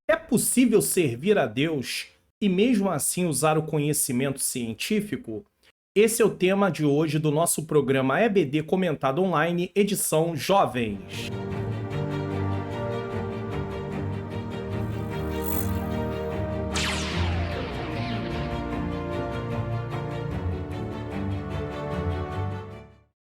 É possível servir a Deus e mesmo assim usar o conhecimento científico? Esse é o tema de hoje do nosso programa EBD Comentado Online, edição Jovens.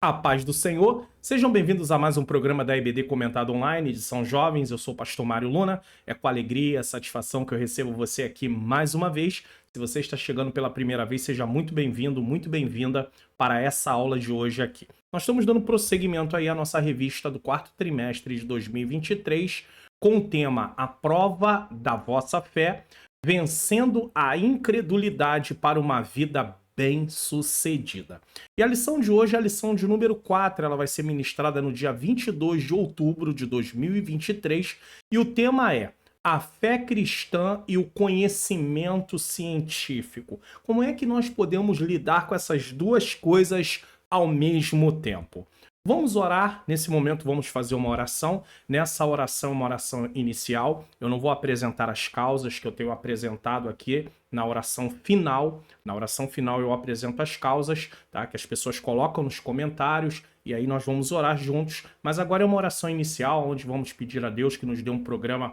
A paz do Senhor, sejam bem-vindos a mais um programa da EBD Comentado Online, edição Jovens. Eu sou o pastor Mário Luna, é com alegria e satisfação que eu recebo você aqui mais uma vez. Se você está chegando pela primeira vez, seja muito bem-vindo, muito bem-vinda para essa aula de hoje aqui. Nós estamos dando prosseguimento aí à nossa revista do quarto trimestre de 2023, com o tema A Prova da Vossa Fé, vencendo a incredulidade para uma vida bem-sucedida. E a lição de hoje é a lição de número 4, ela vai ser ministrada no dia 22 de outubro de 2023, e o tema é a fé cristã e o conhecimento científico. Como é que nós podemos lidar com essas duas coisas ao mesmo tempo? Vamos orar, nesse momento vamos fazer uma oração. Nessa oração, uma oração inicial, eu não vou apresentar as causas que eu tenho apresentado aqui na oração final. Na oração final eu apresento as causas, tá? Que as pessoas colocam nos comentários e aí nós vamos orar juntos. Mas agora é uma oração inicial, onde vamos pedir a Deus que nos dê um programa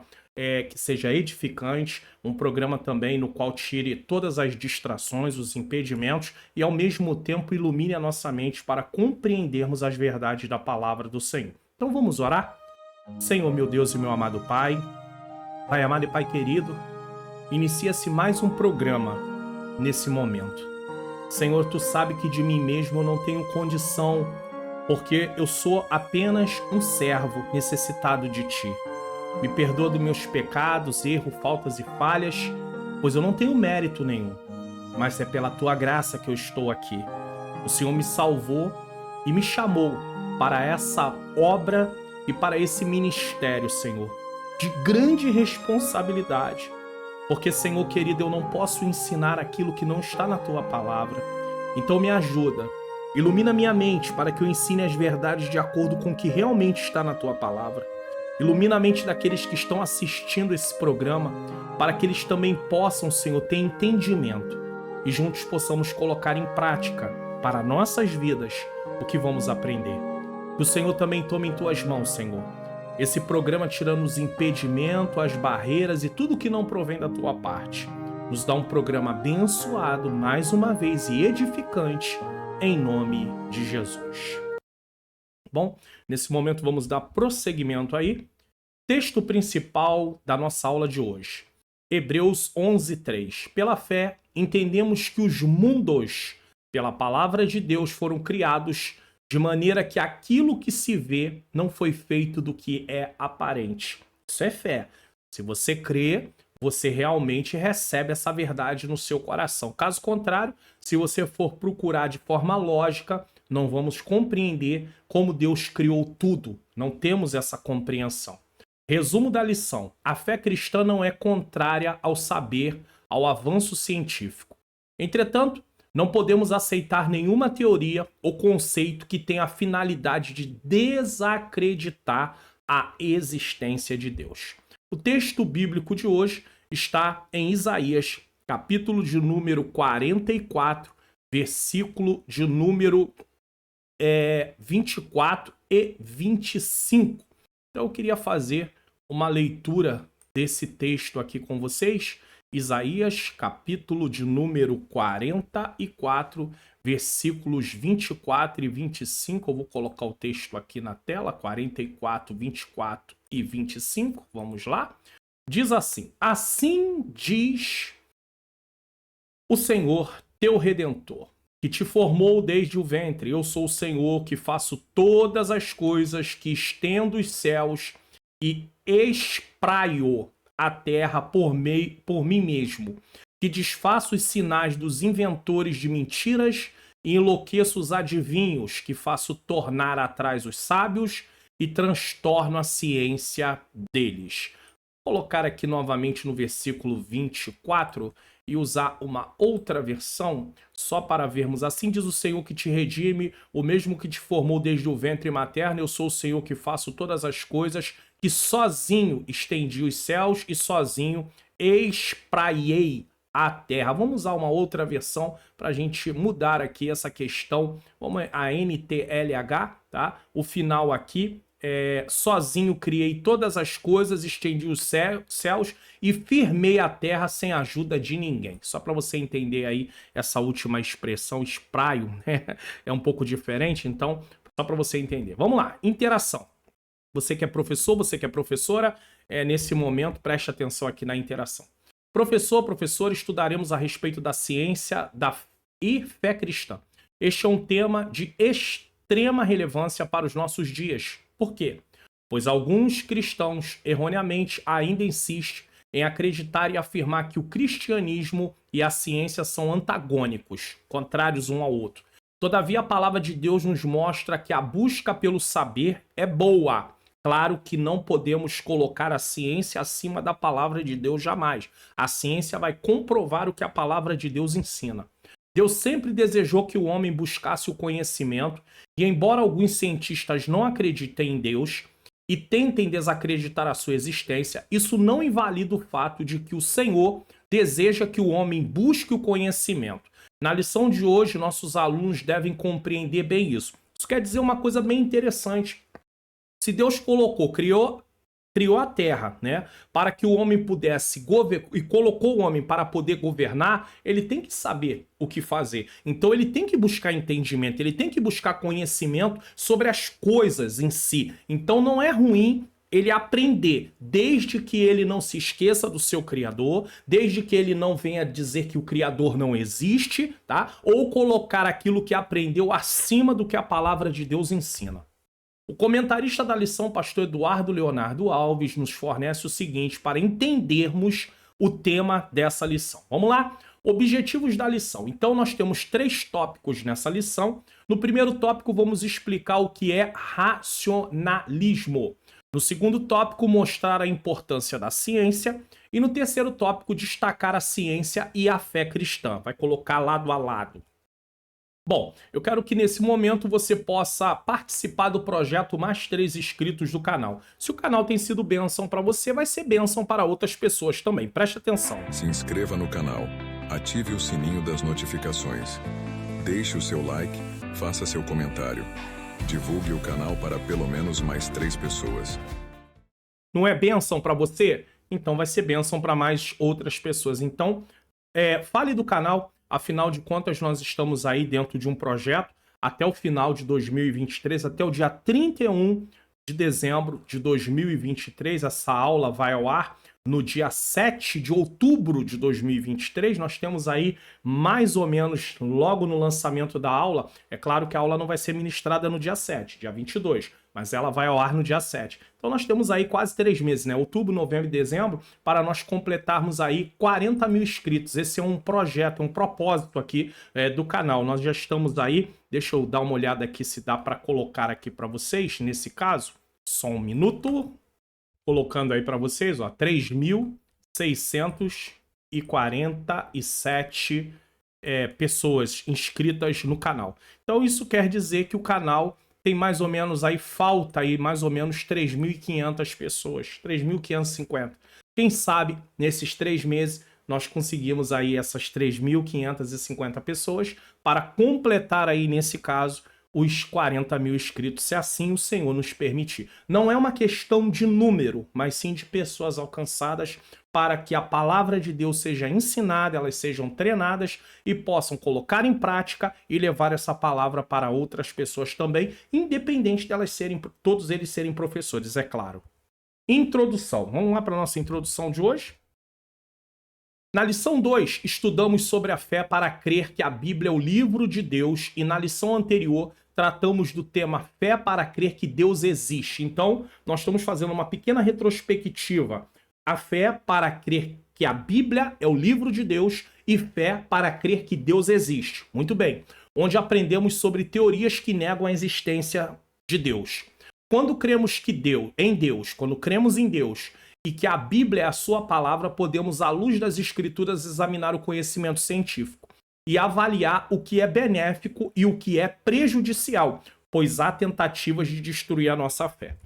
que seja edificante, um programa também no qual tire todas as distrações, os impedimentos e ao mesmo tempo ilumine a nossa mente para compreendermos as verdades da palavra do Senhor. Então vamos orar? Senhor, meu Deus e meu amado Pai, Pai amado e Pai querido, inicia-se mais um programa nesse momento. Senhor, Tu sabe que de mim mesmo eu não tenho condição, porque eu sou apenas um servo necessitado de Ti. Me perdoa dos meus pecados, erros, faltas e falhas, pois eu não tenho mérito nenhum, mas é pela Tua graça que eu estou aqui. O Senhor me salvou e me chamou para essa obra e para esse ministério, Senhor, de grande responsabilidade, porque, Senhor querido, eu não posso ensinar aquilo que não está na Tua palavra. Então me ajuda, ilumina minha mente para que eu ensine as verdades de acordo com o que realmente está na Tua palavra. Ilumina a mente daqueles que estão assistindo esse programa, para que eles também possam, Senhor, ter entendimento e juntos possamos colocar em prática para nossas vidas o que vamos aprender. Que o Senhor também tome em Tuas mãos, Senhor, esse programa tirando os impedimentos, as barreiras e tudo que não provém da Tua parte. Nos dá um programa abençoado mais uma vez e edificante, em nome de Jesus. Bom, nesse momento vamos dar prosseguimento aí. Texto principal da nossa aula de hoje. Hebreus 11:3. Pela fé, entendemos que os mundos, pela palavra de Deus, foram criados de maneira que aquilo que se vê não foi feito do que é aparente. Isso é fé. Se você crê, você realmente recebe essa verdade no seu coração. Caso contrário, se você for procurar de forma lógica, não vamos compreender como Deus criou tudo. Não temos essa compreensão. Resumo da lição: a fé cristã não é contrária ao saber, ao avanço científico. Entretanto, não podemos aceitar nenhuma teoria ou conceito que tenha a finalidade de desacreditar a existência de Deus. O texto bíblico de hoje está em Isaías, capítulo de número 44, versículo de número 24 e 25. Então eu queria fazer uma leitura desse texto aqui com vocês. Isaías, capítulo de número 44, versículos 24 e 25. Eu vou colocar o texto aqui na tela, 44, 24 e 25. Vamos lá? Diz assim: assim diz o Senhor, teu Redentor, que te formou desde o ventre. Eu sou o Senhor que faço todas as coisas, que estendo os céus e espraio a terra por mim mesmo, que desfaço os sinais dos inventores de mentiras e enlouqueço os adivinhos, que faço tornar atrás os sábios e transtorno a ciência deles. Vou colocar aqui novamente no versículo 24 e usar uma outra versão, só para vermos. Assim diz o Senhor que te redime, o mesmo que te formou desde o ventre materno. Eu sou o Senhor que faço todas as coisas, que sozinho estendi os céus e sozinho espraiei a terra. Vamos usar uma outra versão para a gente mudar aqui essa questão. Vamos a NTLH, tá? O final aqui sozinho criei todas as coisas, estendi os céus e firmei a terra sem a ajuda de ninguém. Só para você entender aí essa última expressão, espraio, né? É um pouco diferente, então só para você entender. Vamos lá, interação. Você que é professor, você que é professora, nesse momento preste atenção aqui na interação. Professor, professora, estudaremos a respeito da ciência e fé cristã. Este é um tema de extrema relevância para os nossos dias. Por quê? Pois alguns cristãos, erroneamente, ainda insistem em acreditar e afirmar que o cristianismo e a ciência são antagônicos, contrários um ao outro. Todavia, a palavra de Deus nos mostra que a busca pelo saber é boa. Claro que não podemos colocar a ciência acima da palavra de Deus jamais. A ciência vai comprovar o que a palavra de Deus ensina. Deus sempre desejou que o homem buscasse o conhecimento e, embora alguns cientistas não acreditem em Deus e tentem desacreditar a sua existência, isso não invalida o fato de que o Senhor deseja que o homem busque o conhecimento. Na lição de hoje, nossos alunos devem compreender bem isso. Isso quer dizer uma coisa bem interessante. Se Deus criou a terra, né, para que o homem pudesse governar e colocou o homem para poder governar, ele tem que saber o que fazer. Então ele tem que buscar entendimento, ele tem que buscar conhecimento sobre as coisas em si. Então não é ruim ele aprender, desde que ele não se esqueça do seu Criador, desde que ele não venha dizer que o Criador não existe, tá? Ou colocar aquilo que aprendeu acima do que a palavra de Deus ensina. O comentarista da lição, pastor Eduardo Leonardo Alves, nos fornece o seguinte para entendermos o tema dessa lição. Vamos lá? Objetivos da lição. Então, nós temos 3 tópicos nessa lição. No primeiro tópico, vamos explicar o que é racionalismo. No segundo tópico, mostrar a importância da ciência. E no terceiro tópico, destacar a ciência e a fé cristã. Vai colocar lado a lado. Bom, eu quero que nesse momento você possa participar do projeto Mais 3 Inscritos do canal. Se o canal tem sido bênção para você, vai ser bênção para outras pessoas também. Preste atenção. Se inscreva no canal, ative o sininho das notificações, deixe o seu like, faça seu comentário. Divulgue o canal para pelo menos mais 3 pessoas. Não é bênção para você? Então vai ser bênção para mais outras pessoas. Então, fale do canal. Afinal de contas, nós estamos aí dentro de um projeto até o final de 2023, até o dia 31 de dezembro de 2023. Essa aula vai ao ar no dia 7 de outubro de 2023. Nós temos aí mais ou menos logo no lançamento da aula. É claro que a aula não vai ser ministrada no dia 7, dia 22, mas ela vai ao ar no dia 7. Então nós temos aí quase 3 meses, né? Outubro, novembro e dezembro, para nós completarmos aí 40 mil inscritos. Esse é um projeto, um propósito aqui do canal. Nós já estamos aí, deixa eu dar uma olhada aqui se dá para colocar aqui para vocês, nesse caso, só um minuto. Colocando aí para vocês, ó, 3.647 pessoas inscritas no canal. Então isso quer dizer que o canal tem mais ou menos aí, falta aí mais ou menos 3.500 pessoas, 3.550. Quem sabe nesses 3 meses nós conseguimos aí essas 3.550 pessoas para completar aí nesse caso os 40 mil inscritos, se assim o Senhor nos permitir. Não é uma questão de número, mas sim de pessoas alcançadas para que a palavra de Deus seja ensinada, elas sejam treinadas e possam colocar em prática e levar essa palavra para outras pessoas também, independente de todos eles serem professores, é claro. Introdução. Vamos lá para a nossa introdução de hoje? Na lição 2, estudamos sobre a fé para crer que a Bíblia é o livro de Deus e na lição anterior tratamos do tema fé para crer que Deus existe. Então, nós estamos fazendo uma pequena retrospectiva. A fé para crer que a Bíblia é o livro de Deus e fé para crer que Deus existe. Muito bem. Onde aprendemos sobre teorias que negam a existência de Deus. Quando cremos quando cremos em Deus e que a Bíblia é a sua palavra, podemos, à luz das Escrituras, examinar o conhecimento científico e avaliar o que é benéfico e o que é prejudicial, pois há tentativas de destruir a nossa fé.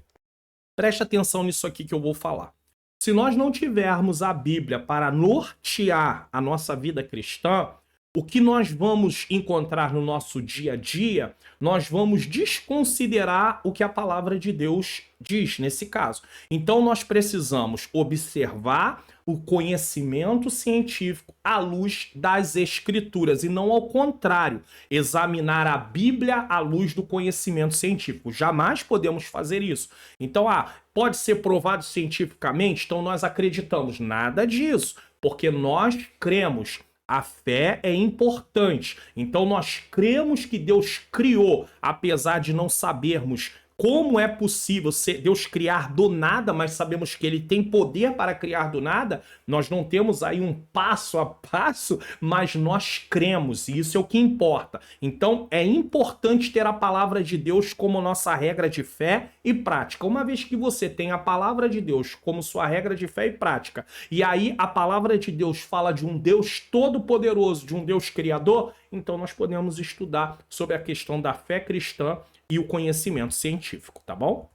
Preste atenção nisso aqui que eu vou falar. Se nós não tivermos a Bíblia para nortear a nossa vida cristã, o que nós vamos encontrar no nosso dia a dia, nós vamos desconsiderar o que a palavra de Deus diz nesse caso. Então nós precisamos observar o conhecimento científico à luz das escrituras e não ao contrário, examinar a Bíblia à luz do conhecimento científico. Jamais podemos fazer isso. Então, pode ser provado cientificamente, então nós acreditamos. Nada disso, porque nós cremos. A fé é importante. Então nós cremos que Deus criou, apesar de não sabermos como é possível Deus criar do nada, mas sabemos que ele tem poder para criar do nada. Nós não temos aí um passo a passo, mas nós cremos, e isso é o que importa. Então é importante ter a palavra de Deus como nossa regra de fé e prática. Uma vez que você tem a palavra de Deus como sua regra de fé e prática, e aí a palavra de Deus fala de um Deus todo-poderoso, de um Deus criador, então nós podemos estudar sobre a questão da fé cristã e o conhecimento científico, tá bom?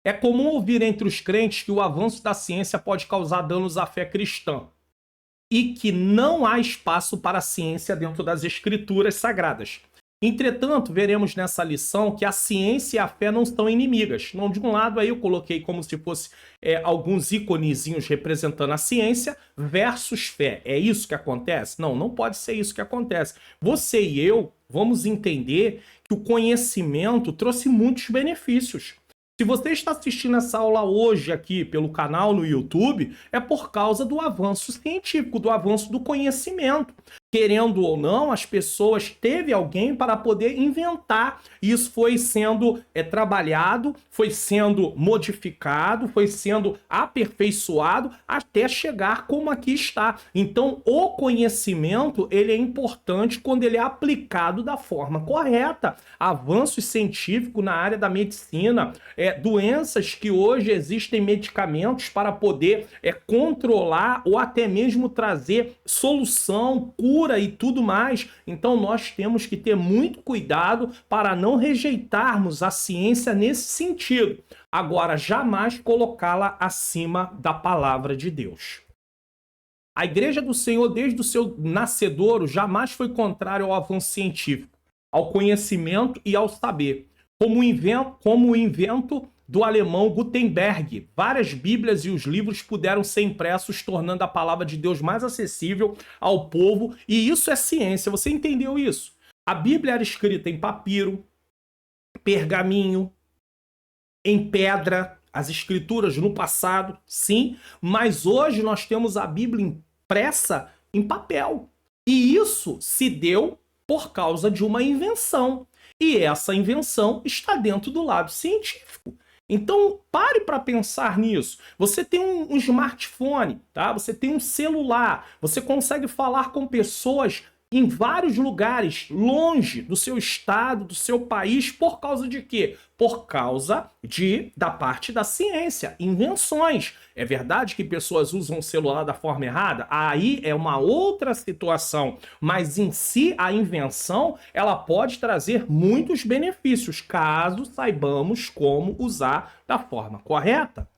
É comum ouvir entre os crentes que o avanço da ciência pode causar danos à fé cristã e que não há espaço para a ciência dentro das escrituras sagradas. Entretanto, veremos nessa lição que a ciência e a fé não são inimigas. Não, de um lado aí eu coloquei como se fosse alguns iconezinhos representando a ciência versus fé. É isso que acontece? Não, não pode ser isso que acontece. Você e eu vamos entender que o conhecimento trouxe muitos benefícios. Se você está assistindo essa aula hoje aqui pelo canal no YouTube, é por causa do avanço científico, do avanço do conhecimento. Querendo ou não, as pessoas teve alguém para poder inventar. Isso foi sendo trabalhado, foi sendo modificado, foi sendo aperfeiçoado até chegar como aqui está. Então, o conhecimento ele é importante quando ele é aplicado da forma correta. Avanços científicos na área da medicina, doenças que hoje existem medicamentos para poder controlar ou até mesmo trazer solução, cura e tudo mais. Então nós temos que ter muito cuidado para não rejeitarmos a ciência nesse sentido. Agora, jamais colocá-la acima da palavra de Deus. A Igreja do Senhor, desde o seu nascedouro, jamais foi contrária ao avanço científico, ao conhecimento e ao saber. Como o invento do alemão Gutenberg, várias Bíblias e os livros puderam ser impressos, tornando a palavra de Deus mais acessível ao povo, e isso é ciência. Você entendeu isso? A Bíblia era escrita em papiro, pergaminho, em pedra, as escrituras no passado, sim, mas hoje nós temos a Bíblia impressa em papel. E isso se deu por causa de uma invenção. E essa invenção está dentro do lado científico. Então, pare para pensar nisso. Você tem um smartphone, tá? Você tem um celular, você consegue falar com pessoas em vários lugares, longe do seu estado, do seu país, por causa de quê? Por causa da parte da ciência, invenções. É verdade que pessoas usam o celular da forma errada? Aí é uma outra situação, mas em si a invenção, ela pode trazer muitos benefícios, caso saibamos como usar da forma correta.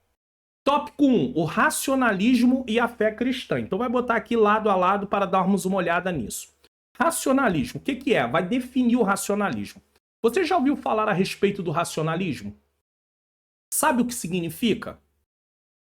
Tópico 1, o racionalismo e a fé cristã. Então vai botar aqui lado a lado para darmos uma olhada nisso. Racionalismo, o que é? Vai definir o racionalismo. Você já ouviu falar a respeito do racionalismo? Sabe o que significa?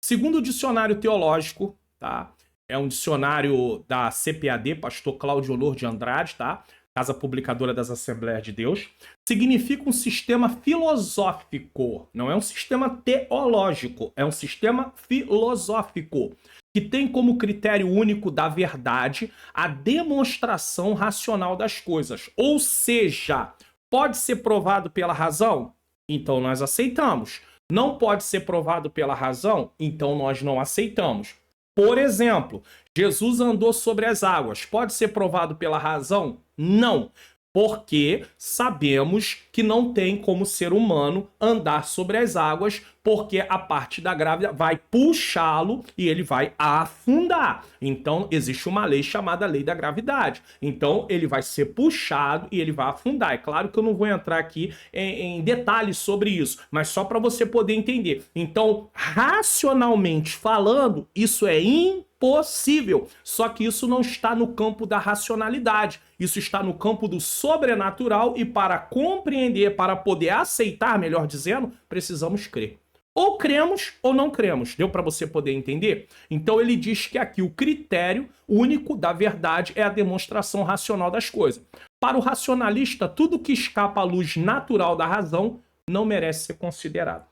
Segundo o dicionário teológico, tá? É um dicionário da CPAD, pastor Cláudio Honor de Andrade, tá? Casa Publicadora das Assembleias de Deus, significa um sistema filosófico, não é um sistema teológico, é um sistema filosófico, que tem como critério único da verdade a demonstração racional das coisas. Ou seja, pode ser provado pela razão? Então nós aceitamos. Não pode ser provado pela razão? Então nós não aceitamos. Por exemplo, Jesus andou sobre as águas. Pode ser provado pela razão? Não. porque sabemos que não tem como ser humano andar sobre as águas, porque a parte da grávida vai puxá-lo e ele vai afundar. Então, existe uma lei chamada lei da gravidade. Então, ele vai ser puxado e ele vai afundar. É claro que eu não vou entrar aqui em detalhes sobre isso, mas só para você poder entender. Então, racionalmente falando, isso é impossível. Só que isso não está no campo da racionalidade. Isso está no campo do sobrenatural e para compreender, para poder aceitar, melhor dizendo, precisamos crer. Ou cremos ou não cremos. Deu para você poder entender? Então ele diz que aqui o critério único da verdade é a demonstração racional das coisas. Para o racionalista, tudo que escapa à luz natural da razão não merece ser considerado.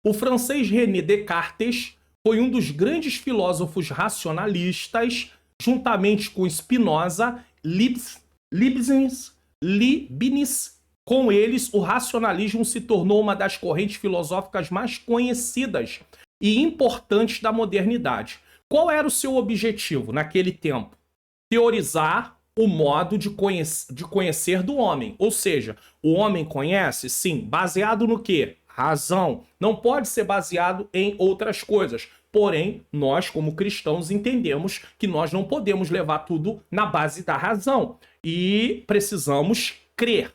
O francês René Descartes foi um dos grandes filósofos racionalistas, juntamente com Spinoza, Leibniz. Com eles, o racionalismo se tornou uma das correntes filosóficas mais conhecidas e importantes da modernidade. Qual era o seu objetivo naquele tempo? Teorizar o modo de conhecer do homem. Ou seja, o homem conhece, sim, baseado no quê? Razão. Não pode ser baseado em outras coisas. Porém, nós, como cristãos, entendemos que nós não podemos levar tudo na base da razão. E precisamos crer.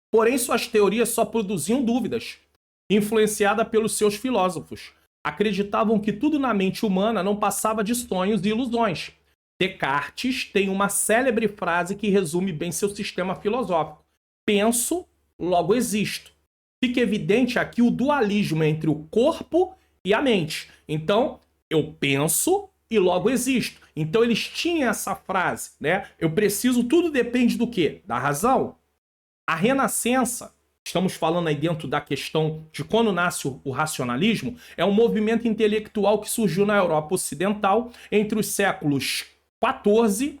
Porém, suas teorias só produziam dúvidas, influenciada pelos seus filósofos. Acreditavam que tudo na mente humana não passava de sonhos e ilusões. Descartes tem uma célebre frase que resume bem seu sistema filosófico. Penso, logo existo. Fica evidente aqui o dualismo entre o corpo e a mente. Então, eu penso e logo existo. Então, eles tinham essa frase, né? Eu preciso, tudo depende do quê? Da razão. A Renascença, estamos falando aí dentro da questão de quando nasce o racionalismo, é um movimento intelectual que surgiu na Europa Ocidental entre os séculos XIV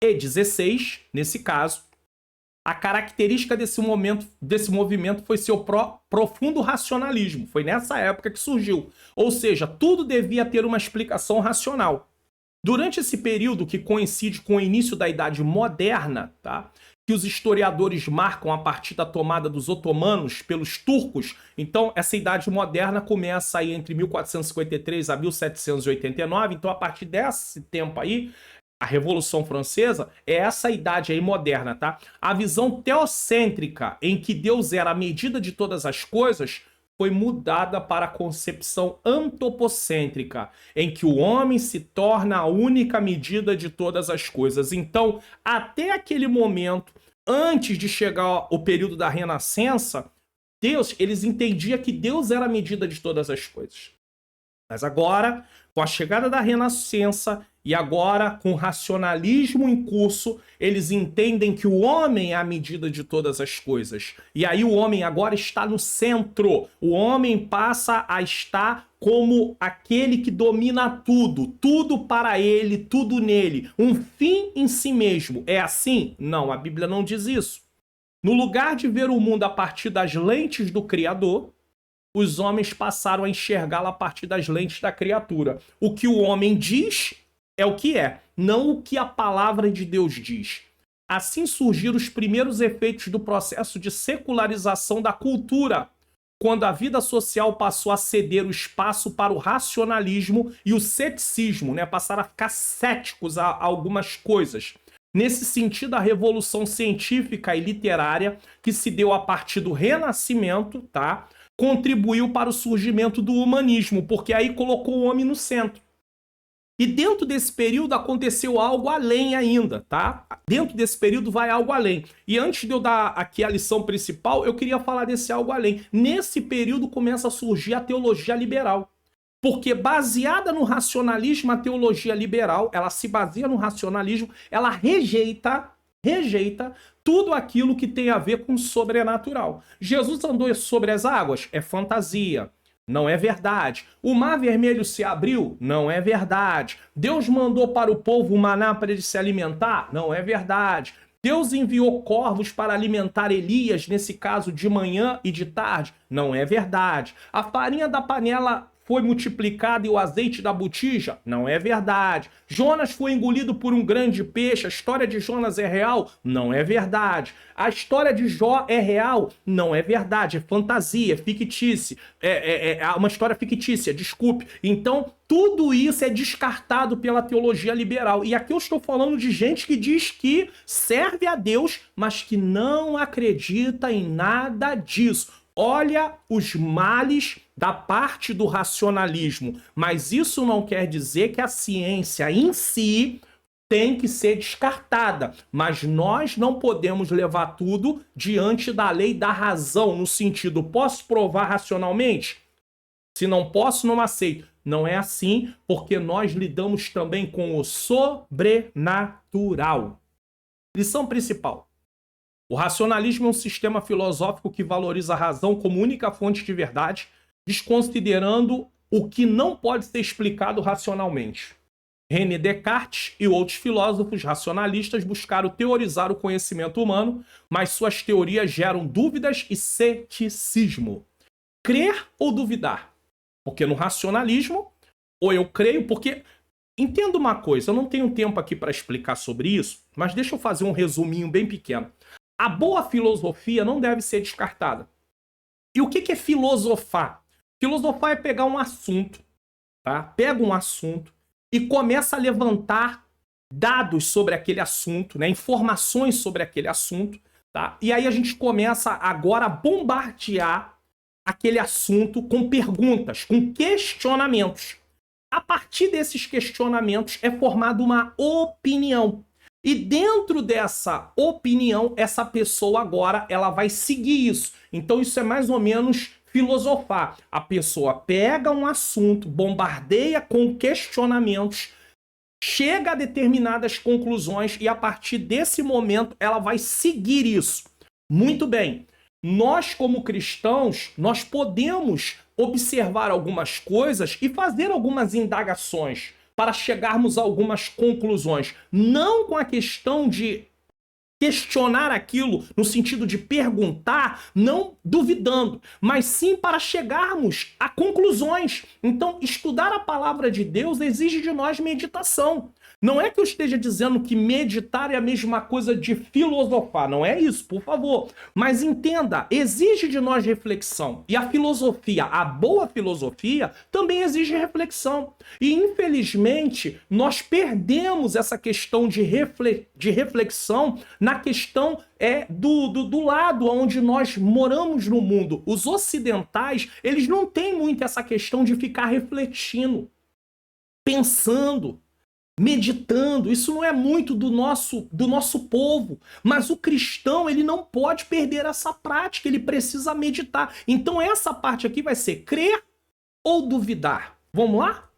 e XVI, nesse caso. A característica desse movimento foi seu profundo racionalismo. Foi nessa época que surgiu. Ou seja, tudo devia ter uma explicação racional. Durante esse período, que coincide com o início da Idade Moderna, tá? Que os historiadores marcam a partir da tomada dos otomanos pelos turcos. Então, essa Idade Moderna começa aí entre 1453 a 1789. Então, a partir desse tempo aí, a Revolução Francesa é essa idade aí moderna, tá? A visão teocêntrica, em que Deus era a medida de todas as coisas, foi mudada para a concepção antropocêntrica, em que o homem se torna a única medida de todas as coisas. Então, até aquele momento, antes de chegar o período da Renascença, eles entendiam que Deus era a medida de todas as coisas. Mas agora, com a chegada da Renascença e agora com o racionalismo em curso, eles entendem que o homem é a medida de todas as coisas. E aí o homem agora está no centro. O homem passa a estar como aquele que domina tudo. Tudo para ele, tudo nele. Um fim em si mesmo. É assim? Não, a Bíblia não diz isso. No lugar de ver o mundo a partir das lentes do Criador, os homens passaram a enxergá-lo a partir das lentes da criatura. O que o homem diz é o que é, não o que a palavra de Deus diz. Assim surgiram os primeiros efeitos do processo de secularização da cultura, quando a vida social passou a ceder o espaço para o racionalismo e o ceticismo, né? Passaram a ficar céticos a algumas coisas. Nesse sentido, a revolução científica e literária, que se deu a partir do Renascimento, tá? Contribuiu para o surgimento do humanismo, porque aí colocou o homem no centro. E dentro desse período aconteceu algo além ainda, tá? Dentro desse período vai algo além. E antes de eu dar aqui a lição principal, eu queria falar desse algo além. Nesse período começa a surgir a teologia liberal. Porque baseada no racionalismo, a teologia liberal, ela se baseia no racionalismo, ela rejeita tudo aquilo que tem a ver com o sobrenatural. Jesus andou sobre as águas? É fantasia. Não é verdade. O mar vermelho se abriu? Não é verdade. Deus mandou para o povo o maná para ele se alimentar? Não é verdade. Deus enviou corvos para alimentar Elias, nesse caso de manhã e de tarde? Não é verdade. A farinha da panela foi multiplicada e o azeite da botija? Não é verdade. Jonas foi engolido por um grande peixe. A história de Jonas é real? Não é verdade. A história de Jó é real? Não é verdade. É fantasia, é fictícia. É uma história fictícia, desculpe. Então, tudo isso é descartado pela teologia liberal. E aqui eu estou falando de gente que diz que serve a Deus, mas que não acredita em nada disso. Olha os males da parte do racionalismo, mas isso não quer dizer que a ciência em si tem que ser descartada, mas nós não podemos levar tudo diante da lei da razão, no sentido, posso provar racionalmente? Se não posso, não aceito. Não é assim, porque nós lidamos também com o sobrenatural. Lição principal. O racionalismo é um sistema filosófico que valoriza a razão como única fonte de verdade, desconsiderando o que não pode ser explicado racionalmente. René Descartes e outros filósofos racionalistas buscaram teorizar o conhecimento humano, mas suas teorias geram dúvidas e ceticismo. Crer ou duvidar? Porque no racionalismo, ou eu creio, porque... Entenda uma coisa, eu não tenho tempo aqui para explicar sobre isso, mas deixa eu fazer um resuminho bem pequeno. A boa filosofia não deve ser descartada. E o que é filosofar? Filosofar é pegar um assunto, tá? Pega um assunto e começa a levantar dados sobre aquele assunto, né? Informações sobre aquele assunto, tá? E aí a gente começa agora a bombardear aquele assunto com perguntas, com questionamentos. A partir desses questionamentos é formada uma opinião. E dentro dessa opinião, essa pessoa agora ela vai seguir isso. Então isso é mais ou menos filosofar. A pessoa pega um assunto, bombardeia com questionamentos, chega a determinadas conclusões e a partir desse momento ela vai seguir isso. Muito bem. Nós, como cristãos, nós podemos observar algumas coisas e fazer algumas indagações para chegarmos a algumas conclusões. Não com a questão de questionar aquilo no sentido de perguntar, não duvidando, mas sim para chegarmos a conclusões. Então, estudar a palavra de Deus exige de nós meditação. Não é que eu esteja dizendo que meditar é a mesma coisa de filosofar, não é isso, por favor. Mas entenda, exige de nós reflexão. E a filosofia, a boa filosofia, também exige reflexão. E infelizmente, nós perdemos essa questão de reflexão na questão do lado onde nós moramos no mundo. Os ocidentais, eles não têm muito essa questão de ficar refletindo, pensando, meditando. Isso não é muito do nosso povo, mas o cristão ele não pode perder essa prática, ele precisa meditar. Então essa parte aqui vai ser crer ou duvidar. Vamos lá?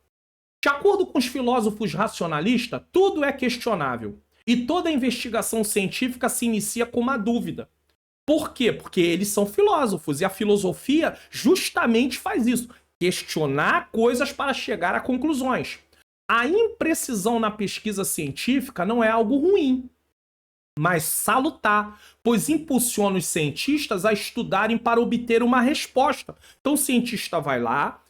De acordo com os filósofos racionalistas, tudo é questionável e toda investigação científica se inicia com uma dúvida. Por quê? Porque eles são filósofos e a filosofia justamente faz isso, questionar coisas para chegar a conclusões. A imprecisão na pesquisa científica não é algo ruim, mas salutar, pois impulsiona os cientistas a estudarem para obter uma resposta. Então o cientista vai lá,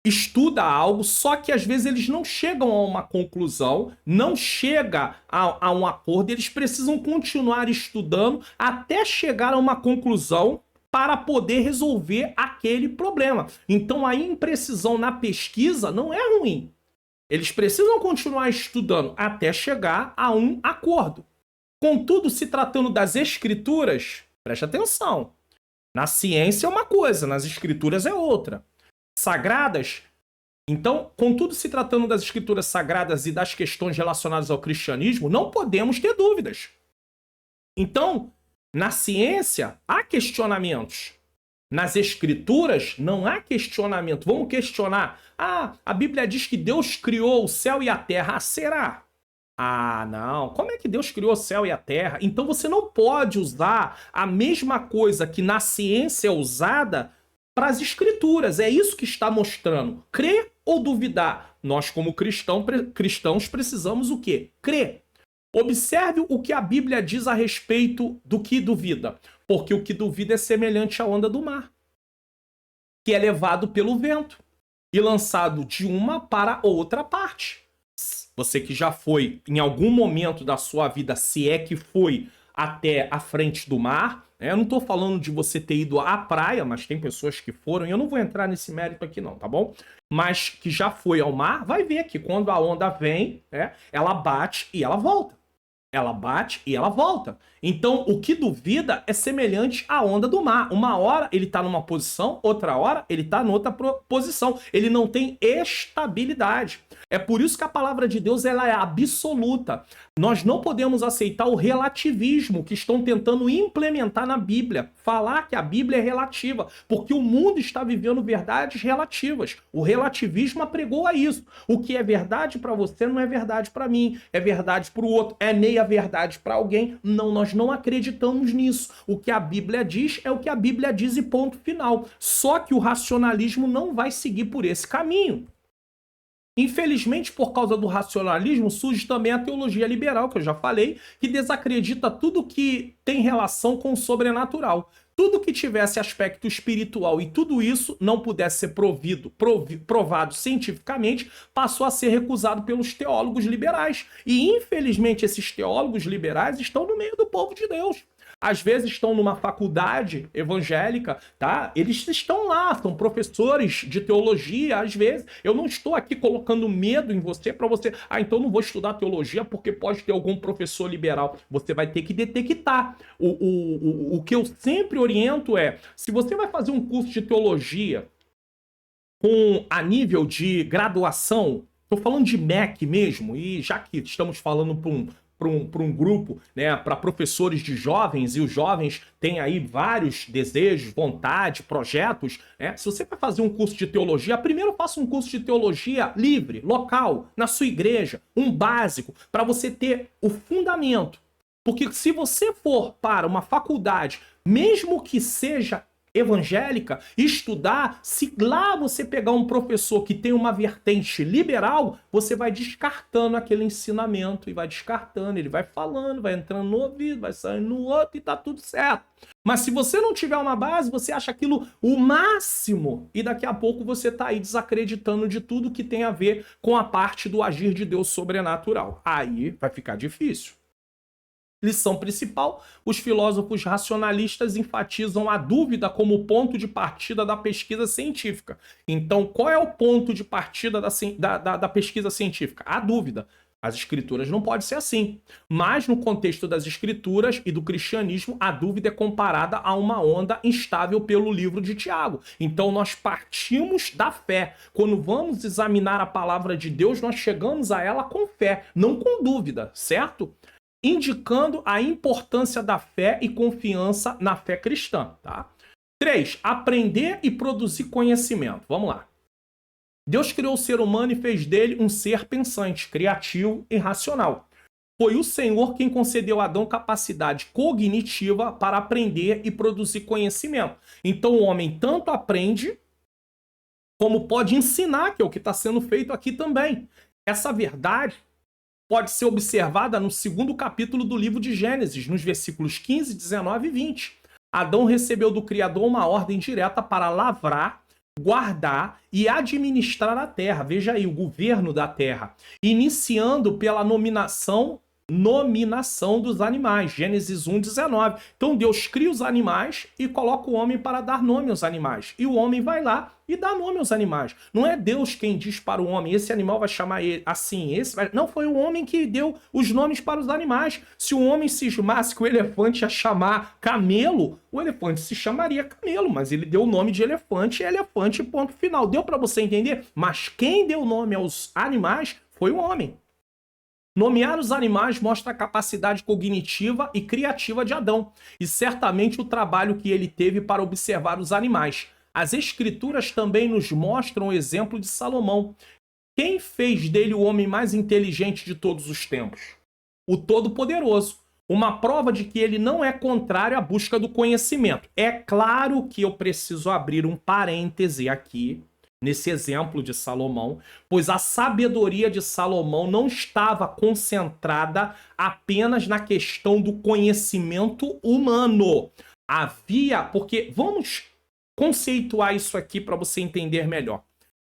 estuda algo, só que às vezes eles não chegam a uma conclusão, não chega a um acordo, eles precisam continuar estudando até chegar a uma conclusão para poder resolver aquele problema. Então a imprecisão na pesquisa não é ruim. Eles precisam continuar estudando até chegar a um acordo. Contudo, se tratando das escrituras, preste atenção. Na ciência é uma coisa, nas escrituras é outra. Sagradas. Então, contudo, se tratando das escrituras sagradas e das questões relacionadas ao cristianismo, não podemos ter dúvidas. Então, na ciência, há questionamentos. Nas escrituras, não há questionamento. Vamos questionar. A Bíblia diz que Deus criou o céu e a terra. Será? Não. Como é que Deus criou o céu e a terra? Então você não pode usar a mesma coisa que na ciência é usada para as escrituras. É isso que está mostrando. Crer ou duvidar? Nós, como cristãos, precisamos o quê? Crer. Observe o que a Bíblia diz a respeito do que duvida. Porque o que duvida é semelhante à onda do mar. que é levado pelo vento e lançado de uma para outra parte. Você que já foi em algum momento da sua vida, se é que foi até a frente do mar, eu não estou falando de você ter ido à praia, mas tem pessoas que foram, e eu não vou entrar nesse mérito aqui não, tá bom? Mas que já foi ao mar, vai ver que quando a onda vem, ela bate e ela volta. Ela bate e ela volta. Então, o que duvida é semelhante à onda do mar. Uma hora ele está numa posição, outra hora ele está noutra posição. Ele não tem estabilidade. É por isso que a palavra de Deus ela é absoluta. Nós não podemos aceitar o relativismo que estão tentando implementar na Bíblia. Falar que a Bíblia é relativa, porque o mundo está vivendo verdades relativas. O relativismo apregou a isso. O que é verdade para você não é verdade para mim, é verdade para o outro, é meia verdade para alguém. Não, nós não acreditamos nisso. O que a Bíblia diz é o que a Bíblia diz e ponto final. Só que o racionalismo não vai seguir por esse caminho. Infelizmente, por causa do racionalismo, surge também a teologia liberal, que eu já falei, que desacredita tudo que tem relação com o sobrenatural. Tudo que tivesse aspecto espiritual e tudo isso não pudesse ser provado cientificamente, passou a ser recusado pelos teólogos liberais. E, infelizmente, esses teólogos liberais estão no meio do povo de Deus. Às vezes estão numa faculdade evangélica, tá? Eles estão lá, são professores de teologia, às vezes. Eu não estou aqui colocando medo em você para você, então não vou estudar teologia porque pode ter algum professor liberal. Você vai ter que detectar. O que eu sempre oriento é, se você vai fazer um curso de teologia a nível de graduação, estou falando de MEC mesmo, e já que estamos falando para um grupo, né, para professores de jovens, e os jovens têm aí vários desejos, vontade, projetos, né? Se você vai fazer um curso de teologia, primeiro faça um curso de teologia livre, local, na sua igreja, um básico, para você ter o fundamento. Porque se você for para uma faculdade, mesmo que seja evangélica, estudar, se lá você pegar um professor que tem uma vertente liberal, você vai descartando aquele ensinamento e vai descartando, ele vai falando, vai entrando no ouvido, vai saindo no outro e tá tudo certo. Mas se você não tiver uma base, você acha aquilo o máximo e daqui a pouco você tá aí desacreditando de tudo que tem a ver com a parte do agir de Deus sobrenatural. Aí vai ficar difícil. Lição principal, os filósofos racionalistas enfatizam a dúvida como ponto de partida da pesquisa científica. Então, qual é o ponto de partida da pesquisa científica? A dúvida. As escrituras não podem ser assim. Mas, no contexto das escrituras e do cristianismo, a dúvida é comparada a uma onda instável pelo livro de Tiago. Então, nós partimos da fé. Quando vamos examinar a palavra de Deus, nós chegamos a ela com fé, não com dúvida, certo? Indicando a importância da fé e confiança na fé cristã, tá? 3. Aprender e produzir conhecimento. Vamos lá. Deus criou o ser humano e fez dele um ser pensante, criativo e racional. Foi o Senhor quem concedeu a Adão capacidade cognitiva para aprender e produzir conhecimento. Então o homem tanto aprende como pode ensinar, que é o que está sendo feito aqui também. Essa verdade pode ser observada no 2º capítulo do livro de Gênesis, nos versículos 15, 19 e 20. Adão recebeu do Criador uma ordem direta para lavrar, guardar e administrar a terra. Veja aí, o governo da terra. Iniciando pela nominação dos animais. Gênesis 1, 19. Então Deus cria os animais e coloca o homem para dar nome aos animais. E o homem vai lá e dá nome aos animais. Não é Deus quem diz para o homem, esse animal vai chamar ele assim, esse vai... Não, foi o homem que deu os nomes para os animais. Se o homem cismasse que o elefante ia chamar camelo, o elefante se chamaria camelo, mas ele deu o nome de elefante, ponto final. Deu para você entender? Mas quem deu nome aos animais foi o homem. Nomear os animais mostra a capacidade cognitiva e criativa de Adão, e certamente o trabalho que ele teve para observar os animais. As escrituras também nos mostram o exemplo de Salomão. Quem fez dele o homem mais inteligente de todos os tempos? O Todo-Poderoso. Uma prova de que ele não é contrário à busca do conhecimento. É claro que eu preciso abrir um parêntese aqui, nesse exemplo de Salomão, pois a sabedoria de Salomão não estava concentrada apenas na questão do conhecimento humano. Havia, porque vamos conceituar isso aqui para você entender melhor.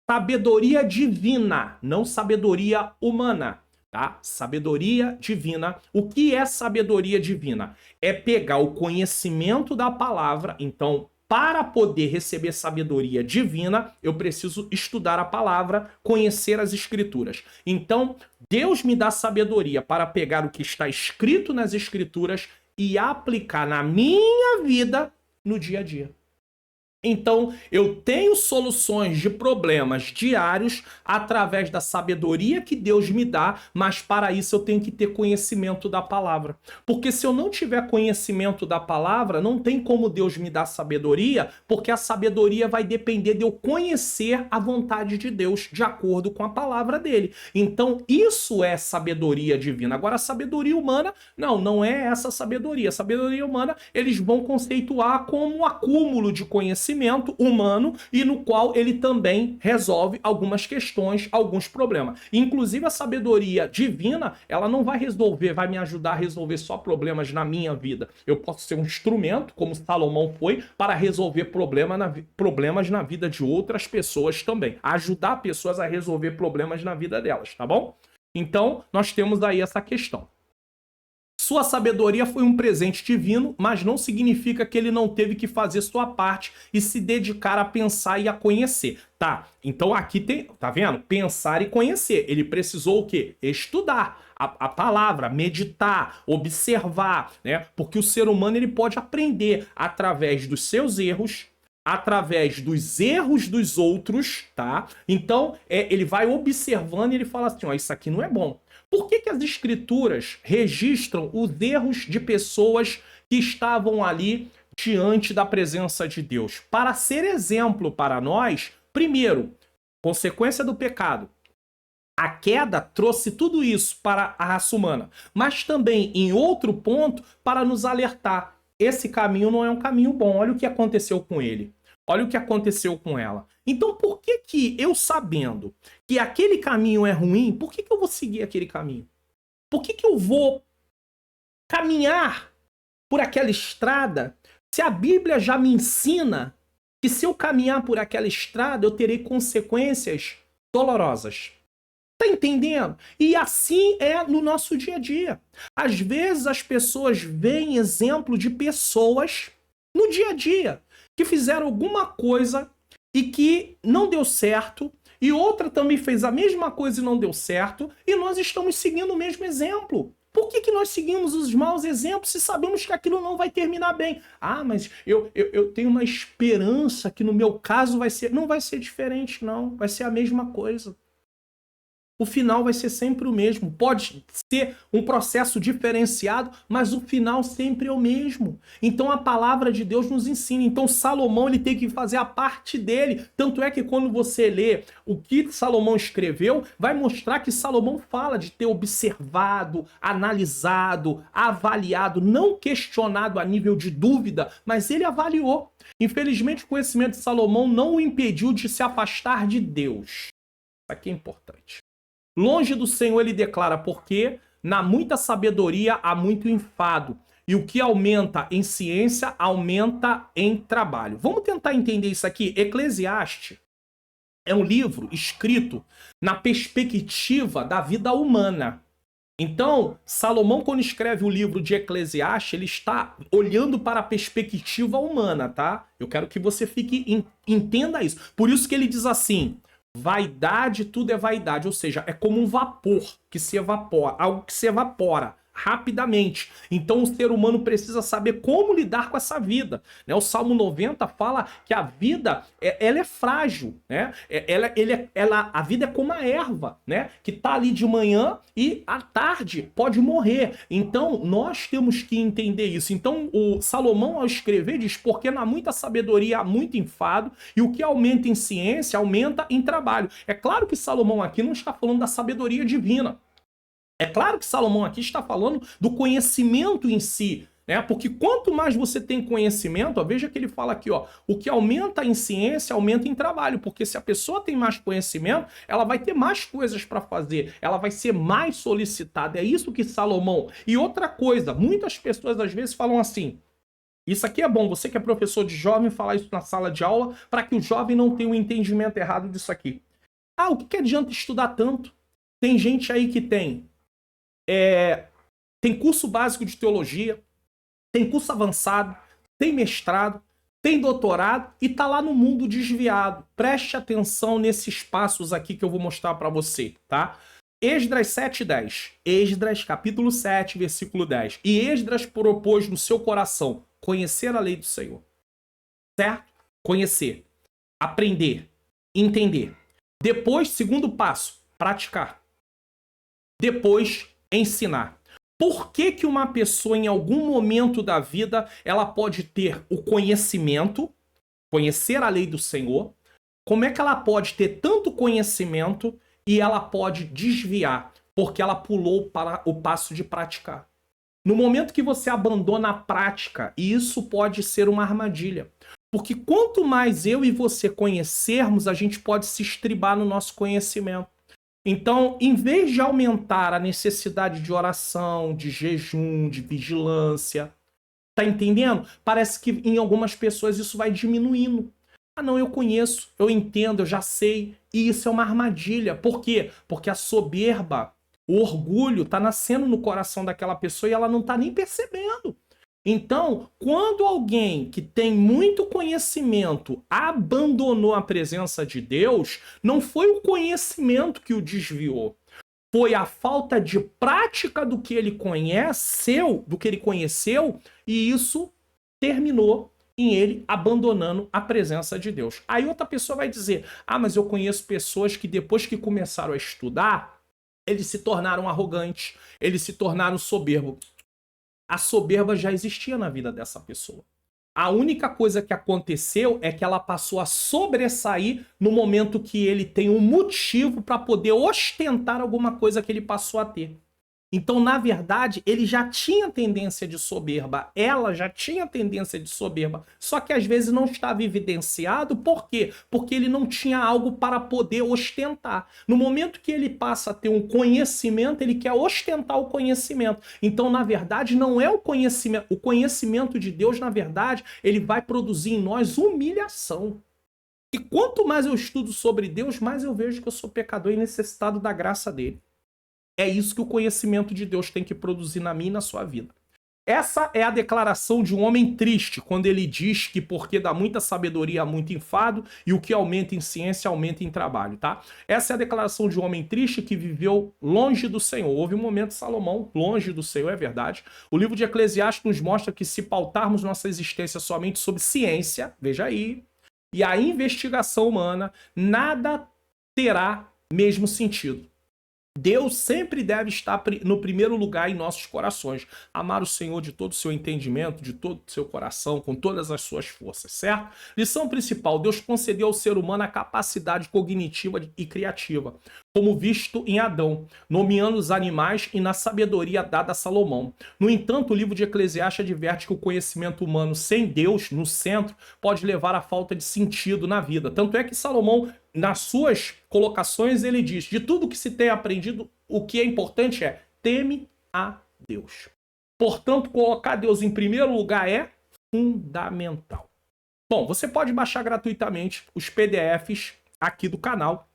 Sabedoria divina, não sabedoria humana, tá? Sabedoria divina. O que é sabedoria divina? É pegar o conhecimento da palavra. Então, para poder receber sabedoria divina, eu preciso estudar a palavra, conhecer as escrituras. Então, Deus me dá sabedoria para pegar o que está escrito nas escrituras e aplicar na minha vida no dia a dia. Então, eu tenho soluções de problemas diários através da sabedoria que Deus me dá, mas para isso eu tenho que ter conhecimento da palavra. Porque se eu não tiver conhecimento da palavra, não tem como Deus me dar sabedoria, porque a sabedoria vai depender de eu conhecer a vontade de Deus de acordo com a palavra dele. Então, isso é sabedoria divina. Agora, a sabedoria humana, não é essa sabedoria. A sabedoria humana, eles vão conceituar como um acúmulo de conhecimento humano e no qual ele também resolve algumas questões, alguns problemas. Inclusive a sabedoria divina, ela não vai resolver, vai me ajudar a resolver só problemas na minha vida. Eu posso ser um instrumento, como Salomão foi, para resolver problemas na vida de outras pessoas também. Ajudar pessoas a resolver problemas na vida delas, tá bom? Então, nós temos aí essa questão. Sua sabedoria foi um presente divino, mas não significa que ele não teve que fazer sua parte e se dedicar a pensar e a conhecer. Tá, então aqui tem, tá vendo? Pensar e conhecer. Ele precisou o quê? Estudar a palavra, meditar, observar, né? Porque o ser humano ele pode aprender através dos seus erros, através dos erros dos outros, tá? Então, ele vai observando e ele fala assim, ó, isso aqui não é bom. Por que as escrituras registram os erros de pessoas que estavam ali diante da presença de Deus? Para ser exemplo para nós, primeiro, consequência do pecado. A queda trouxe tudo isso para a raça humana, mas também, em outro ponto, para nos alertar. Esse caminho não é um caminho bom. Olha o que aconteceu com ele. Olha o que aconteceu com ela. Então, por que eu, sabendo que aquele caminho é ruim, por que eu vou seguir aquele caminho? Por que eu vou caminhar por aquela estrada se a Bíblia já me ensina que se eu caminhar por aquela estrada eu terei consequências dolorosas? Tá entendendo? E assim é no nosso dia a dia. Às vezes as pessoas veem exemplo de pessoas no dia a dia que fizeram alguma coisa e que não deu certo, e outra também fez a mesma coisa e não deu certo, e nós estamos seguindo o mesmo exemplo. Por que nós seguimos os maus exemplos se sabemos que aquilo não vai terminar bem? Ah, mas eu tenho uma esperança que no meu caso vai ser... Não vai ser diferente, não. Vai ser a mesma coisa. O final vai ser sempre o mesmo. Pode ser um processo diferenciado, mas o final sempre é o mesmo. Então a palavra de Deus nos ensina. Então Salomão ele tem que fazer a parte dele. Tanto é que quando você lê o que Salomão escreveu, vai mostrar que Salomão fala de ter observado, analisado, avaliado, não questionado a nível de dúvida, mas ele avaliou. Infelizmente o conhecimento de Salomão não o impediu de se afastar de Deus. Isso aqui é importante. Longe do Senhor ele declara, porque na muita sabedoria há muito enfado, e o que aumenta em ciência aumenta em trabalho. Vamos tentar entender isso aqui. Eclesiastes é um livro escrito na perspectiva da vida humana. Então, Salomão, quando escreve o livro de Eclesiastes, ele está olhando para a perspectiva humana, tá? Eu quero que você entenda isso. Por isso que ele diz assim... Vaidade, tudo é vaidade, ou seja, é como um vapor que se evapora, algo que se evapora rapidamente. Então o ser humano precisa saber como lidar com essa vida, né? O Salmo 90 fala que a vida ela é frágil, né? A vida é como a erva, né? Que tá ali de manhã e à tarde pode morrer. Então nós temos que entender isso. Então o Salomão, ao escrever, diz: porque na muita sabedoria há muito enfado, e o que aumenta em ciência aumenta em trabalho. É claro que Salomão aqui não está falando da sabedoria divina. É claro que Salomão aqui está falando do conhecimento em si, né? Porque quanto mais você tem conhecimento, ó, veja que ele fala aqui, ó, o que aumenta em ciência aumenta em trabalho, porque se a pessoa tem mais conhecimento, ela vai ter mais coisas para fazer, ela vai ser mais solicitada. É isso que Salomão... E outra coisa, muitas pessoas às vezes falam assim: Isso aqui é bom, você que é professor de jovem, falar isso na sala de aula, para que o jovem não tenha um entendimento errado disso aqui. Ah, o que adianta estudar tanto? Tem gente aí que tem curso básico de teologia, tem curso avançado, tem mestrado, tem doutorado e tá lá no mundo desviado. Preste atenção nesses passos aqui que eu vou mostrar para você, tá? Esdras 7:10. Esdras, capítulo 7, versículo 10. E Esdras propôs no seu coração conhecer a lei do Senhor. Certo? Conhecer, aprender, entender. Depois, segundo passo, praticar. Depois, ensinar. Por que que uma pessoa, em algum momento da vida, ela pode ter o conhecimento, conhecer a lei do Senhor? Como é que ela pode ter tanto conhecimento e ela pode desviar? Porque ela pulou para o passo de praticar. No momento que você abandona a prática, e isso pode ser uma armadilha. Porque quanto mais eu e você conhecermos, a gente pode se estribar no nosso conhecimento. Então, em vez de aumentar a necessidade de oração, de jejum, de vigilância, tá entendendo? Parece que em algumas pessoas isso vai diminuindo. Ah, não, eu conheço, eu entendo, eu já sei. E isso é uma armadilha. Por quê? Porque a soberba, o orgulho tá nascendo no coração daquela pessoa e ela não tá nem percebendo. Então, quando alguém que tem muito conhecimento abandonou a presença de Deus, não foi o conhecimento que o desviou. Foi a falta de prática do que ele conheceu, e isso terminou em ele abandonando a presença de Deus. Aí outra pessoa vai dizer: ah, mas eu conheço pessoas que depois que começaram a estudar, eles se tornaram arrogantes, eles se tornaram soberbos. A soberba já existia na vida dessa pessoa. A única coisa que aconteceu é que ela passou a sobressair no momento que ele tem um motivo para poder ostentar alguma coisa que ele passou a ter. Então, na verdade, ele já tinha tendência de soberba, ela já tinha tendência de soberba, só que às vezes não estava evidenciado. Por quê? Porque ele não tinha algo para poder ostentar. No momento que ele passa a ter um conhecimento, ele quer ostentar o conhecimento. Então, na verdade, não é o conhecimento de Deus, na verdade, ele vai produzir em nós humilhação. E quanto mais eu estudo sobre Deus, mais eu vejo que eu sou pecador e necessitado da graça dele. É isso que o conhecimento de Deus tem que produzir na minha e na sua vida. Essa é a declaração de um homem triste, quando ele diz que porque dá muita sabedoria há muito enfado, e o que aumenta em ciência aumenta em trabalho, tá? Essa é a declaração de um homem triste que viveu longe do Senhor. Houve um momento de Salomão longe do Senhor, é verdade. O livro de Eclesiastes nos mostra que se pautarmos nossa existência somente sobre ciência, veja aí, e a investigação humana, nada terá mesmo sentido. Deus sempre deve estar no primeiro lugar em nossos corações. Amar o Senhor de todo o seu entendimento, de todo o seu coração, com todas as suas forças, certo? Lição principal: Deus concedeu ao ser humano a capacidade cognitiva e criativa, como visto em Adão, nomeando os animais e na sabedoria dada a Salomão. No entanto, o livro de Eclesiastes adverte que o conhecimento humano sem Deus no centro pode levar à falta de sentido na vida. Tanto é que Salomão, nas suas colocações, ele diz: de tudo que se tem aprendido, o que é importante é teme a Deus. Portanto, colocar Deus em primeiro lugar é fundamental. Bom, você pode baixar gratuitamente os PDFs aqui do canal.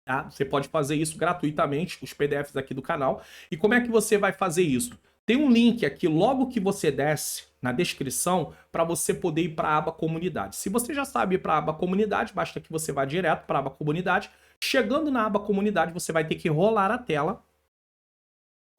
Tá? Você pode fazer isso gratuitamente, os PDFs aqui do canal. E como é que você vai fazer isso? Tem um link aqui, logo que você desce, na descrição, para você poder ir para a aba Comunidade. Se você já sabe ir para a aba Comunidade, basta que você vá direto para a aba Comunidade. Chegando na aba Comunidade, você vai ter que rolar a tela.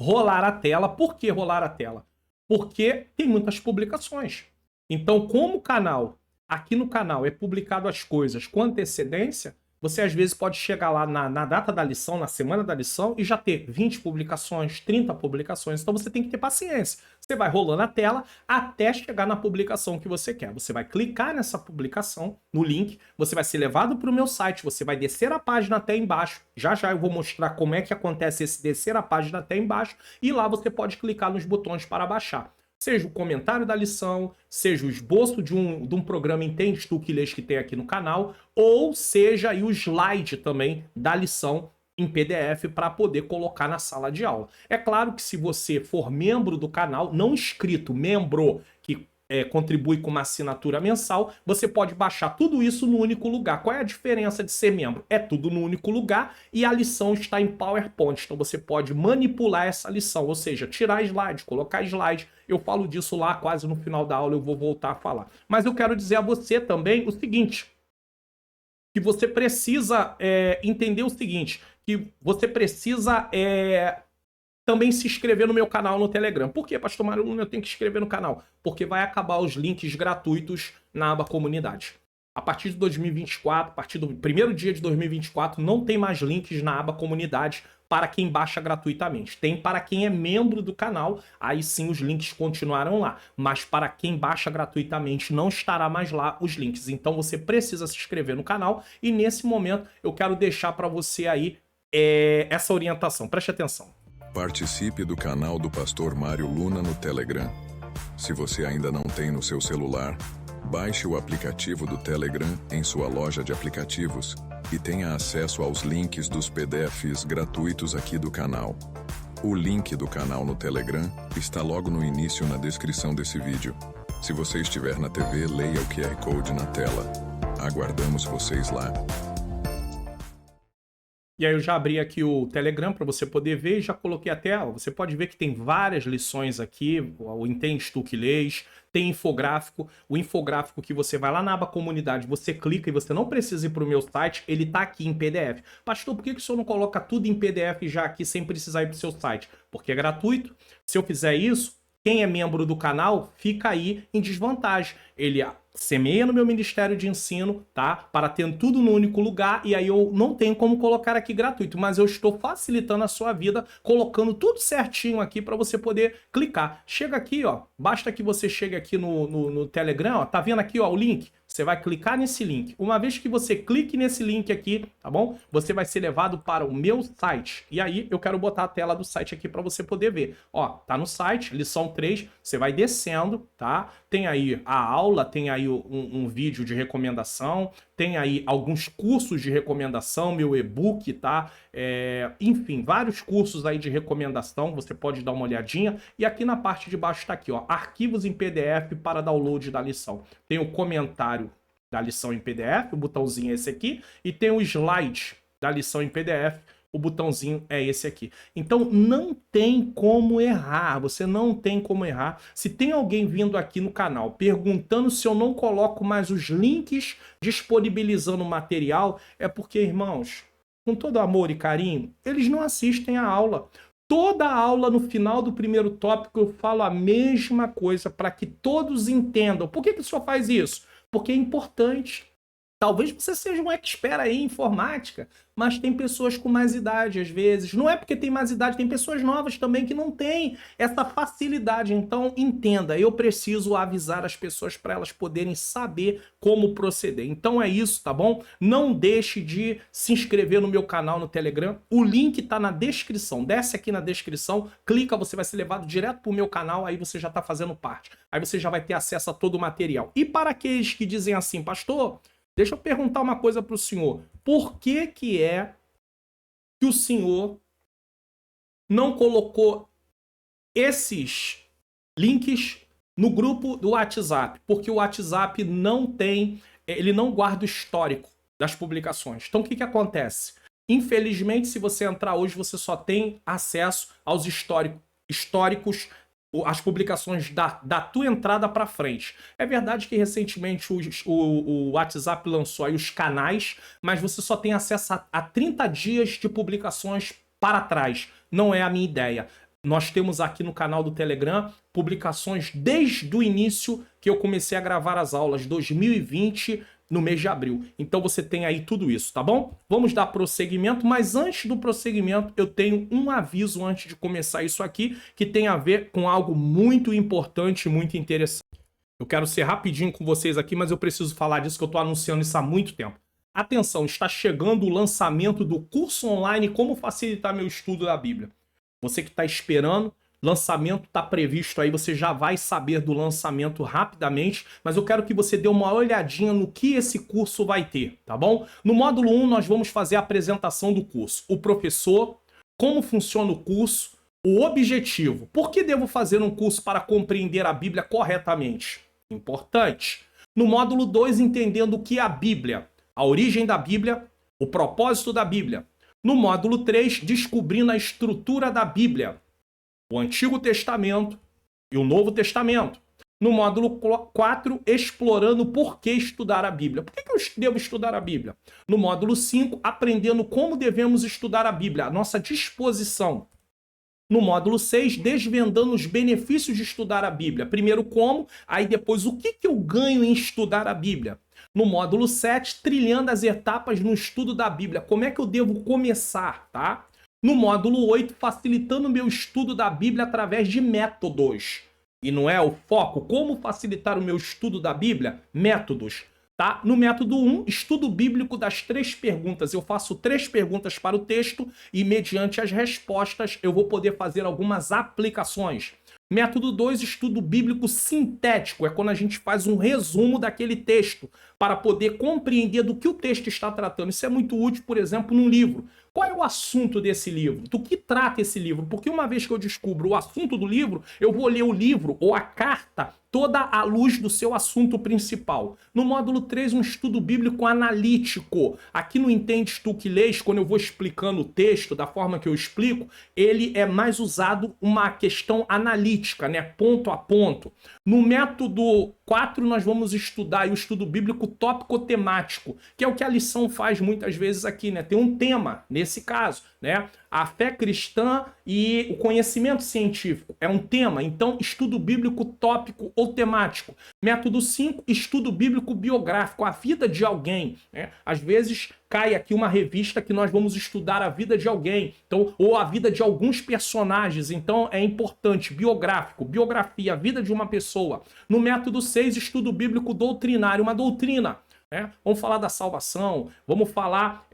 Rolar a tela. Por que rolar a tela? Porque tem muitas publicações. Então, como o canal, aqui no canal, é publicado as coisas com antecedência, você às vezes pode chegar lá na data da lição, na semana da lição, e já ter 20 publicações, 30 publicações. Então você tem que ter paciência. Você vai rolando a tela até chegar na publicação que você quer. Você vai clicar nessa publicação, no link, você vai ser levado para o meu site, você vai descer a página até embaixo. Já já eu vou mostrar como é que acontece esse descer a página até embaixo, e lá você pode clicar nos botões para baixar. Seja o comentário da lição, seja o esboço de um programa Entende Tu que Lês que tem aqui no canal, ou seja aí o slide também da lição em PDF para poder colocar na sala de aula. É claro que se você for membro do canal, não inscrito, membro, que contribui com uma assinatura mensal, você pode baixar tudo isso no único lugar. Qual é a diferença de ser membro? É tudo no único lugar e a lição está em PowerPoint. Então você pode manipular essa lição, ou seja, tirar slide, colocar slide. Eu falo disso lá quase no final da aula, eu vou voltar a falar. Mas eu quero dizer a você também o seguinte, que você precisa entender o seguinte, que você precisa também se inscrever no meu canal no Telegram. Por que, Pastor Mário Luna, eu tenho que se inscrever no canal? Porque vai acabar os links gratuitos na aba comunidade. A partir de 2024, a partir do primeiro dia de 2024, não tem mais links na aba comunidade para quem baixa gratuitamente. Tem para quem é membro do canal, aí sim os links continuarão lá. Mas para quem baixa gratuitamente não estará mais lá os links. Então você precisa se inscrever no canal e nesse momento eu quero deixar para você aí essa orientação. Preste atenção. Participe do canal do Pastor Mário Luna no Telegram. Se você ainda não tem no seu celular, baixe o aplicativo do Telegram em sua loja de aplicativos e tenha acesso aos links dos PDFs gratuitos aqui do canal. O link do canal no Telegram está logo no início na descrição desse vídeo. Se você estiver na TV, leia o QR Code na tela. Aguardamos vocês lá. E aí eu já abri aqui o Telegram para você poder ver e já coloquei até, você pode ver que tem várias lições aqui, o Entende Tu Que Lês, tem infográfico, o infográfico que você vai lá na aba comunidade, você clica e você não precisa ir para o meu site, ele tá aqui em PDF. Pastor, por que o senhor não coloca tudo em PDF já aqui sem precisar ir para o seu site? Porque é gratuito. Se eu fizer isso, quem é membro do canal fica aí em desvantagem. Ele semeia no meu Ministério de Ensino, tá? Para ter tudo no único lugar e aí eu não tenho como colocar aqui gratuito, mas eu estou facilitando a sua vida, colocando tudo certinho aqui para você poder clicar. Chega aqui, ó, basta que você chegue aqui no Telegram, ó, tá vendo aqui, ó, o link? Você vai clicar nesse link. Uma vez que você clique nesse link aqui, tá bom? Você vai ser levado para o meu site. E aí eu quero botar a tela do site aqui para você poder ver. Ó, tá no site, lição 3, você vai descendo, tá? Tem aí a aula, tem aí um vídeo de recomendação, tem aí alguns cursos de recomendação, meu e-book, tá? Enfim, vários cursos aí de recomendação, você pode dar uma olhadinha. E aqui na parte de baixo tá aqui, ó, arquivos em PDF para download da lição. Tem o comentário da lição em PDF, o botãozinho é esse aqui, e tem o slide da lição em PDF, o botãozinho é esse aqui. Então não tem como errar, você não tem como errar. Se tem alguém vindo aqui no canal perguntando se eu não coloco mais os links disponibilizando o material, é porque, irmãos, com todo amor e carinho, eles não assistem a aula. Toda a aula, no final do primeiro tópico, eu falo a mesma coisa para que todos entendam. Por que o senhor faz isso? Porque é importante. Talvez você seja um expert aí em informática, mas tem pessoas com mais idade às vezes. Não é porque tem mais idade, tem pessoas novas também que não têm essa facilidade. Então, entenda, eu preciso avisar as pessoas para elas poderem saber como proceder. Então é isso, tá bom? Não deixe de se inscrever no meu canal no Telegram. O link está na descrição. Desce aqui na descrição, clica, você vai ser levado direto para o meu canal, aí você já está fazendo parte. Aí você já vai ter acesso a todo o material. E para aqueles que dizem assim, pastor, deixa eu perguntar uma coisa para o senhor. Por que que o senhor não colocou esses links no grupo do WhatsApp? Porque o WhatsApp não tem, ele não guarda o histórico das publicações. Então o que acontece? Infelizmente, se você entrar hoje, você só tem acesso aos históricos, as publicações da tua entrada para frente. É verdade que recentemente o WhatsApp lançou aí os canais, mas você só tem acesso a 30 dias de publicações para trás. Não é a minha ideia. Nós temos aqui no canal do Telegram publicações desde o início que eu comecei a gravar as aulas, 2020, no mês de abril. Então você tem aí tudo isso, tá bom? Vamos dar prosseguimento, mas antes do prosseguimento eu tenho um aviso antes de começar isso aqui, que tem a ver com algo muito importante e muito interessante. Eu quero ser rapidinho com vocês aqui, mas eu preciso falar disso que eu estou anunciando isso há muito tempo. Atenção, está chegando o lançamento do curso online Como Facilitar Meu Estudo da Bíblia. Você que está esperando, lançamento está previsto aí, você já vai saber do lançamento rapidamente, mas eu quero que você dê uma olhadinha no que esse curso vai ter, tá bom? No módulo 1 nós vamos fazer a apresentação do curso, o professor, como funciona o curso, o objetivo, por que devo fazer um curso para compreender a Bíblia corretamente? Importante. No módulo 2, entendendo o que é a Bíblia, a origem da Bíblia, o propósito da Bíblia. No módulo 3, descobrindo a estrutura da Bíblia, o Antigo Testamento e o Novo Testamento. No módulo 4, explorando por que estudar a Bíblia. Por que eu devo estudar a Bíblia? No módulo 5, aprendendo como devemos estudar a Bíblia, a nossa disposição. No módulo 6, desvendando os benefícios de estudar a Bíblia. Primeiro como, aí depois o que eu ganho em estudar a Bíblia. No módulo 7, trilhando as etapas no estudo da Bíblia. Como é que eu devo começar, tá? No módulo 8, facilitando o meu estudo da Bíblia através de métodos. E não é o foco? Como facilitar o meu estudo da Bíblia? Métodos. Tá? No método 1, estudo bíblico das 3 perguntas. Eu faço 3 perguntas para o texto e, mediante as respostas, eu vou poder fazer algumas aplicações. Método 2, estudo bíblico sintético. É quando a gente faz um resumo daquele texto para poder compreender do que o texto está tratando. Isso é muito útil, por exemplo, num livro. Qual é o assunto desse livro? Do que trata esse livro? Porque uma vez que eu descubro o assunto do livro, eu vou ler o livro ou a carta toda à luz do seu assunto principal. No módulo 3, um estudo bíblico analítico. Aqui no Entendes Tu Que Lês, quando eu vou explicando o texto da forma que eu explico, ele é mais usado uma questão analítica, né? Ponto a ponto. No método 4, nós vamos estudar o estudo bíblico tópico-temático, que é o que a lição faz muitas vezes aqui, né? Tem um tema, nesse caso, né? A fé cristã e o conhecimento científico é um tema, então estudo bíblico tópico ou temático. Método 5, estudo bíblico biográfico, a vida de alguém, né? Às vezes cai aqui uma revista que nós vamos estudar a vida de alguém, então, ou a vida de alguns personagens, então é importante, biográfico, biografia, a vida de uma pessoa. No método 6, estudo bíblico doutrinário, uma doutrina. Vamos falar da salvação, vamos falar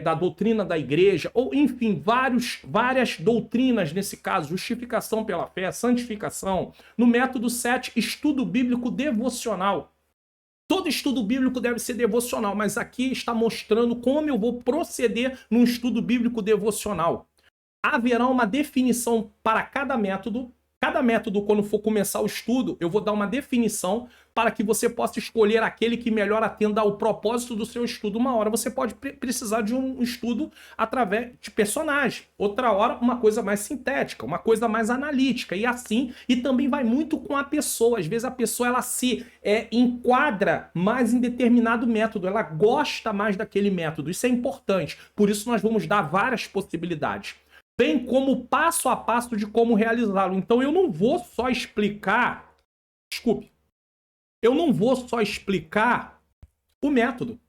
da doutrina da igreja, ou enfim, várias doutrinas nesse caso, justificação pela fé, santificação. No método 7, estudo bíblico devocional. Todo estudo bíblico deve ser devocional, mas aqui está mostrando como eu vou proceder num estudo bíblico devocional. Haverá uma definição para cada método. Cada método, quando for começar o estudo, eu vou dar uma definição para que você possa escolher aquele que melhor atenda ao propósito do seu estudo. Uma hora você pode precisar de um estudo através de personagem. Outra hora, uma coisa mais sintética, uma coisa mais analítica. E assim, e também vai muito com a pessoa. Às vezes a pessoa ela se enquadra mais em determinado método. Ela gosta mais daquele método. Isso é importante. Por isso nós vamos dar várias possibilidades. Bem como passo a passo de como realizá-lo. Então eu não vou só explicar... Desculpe. Eu não vou só explicar o método.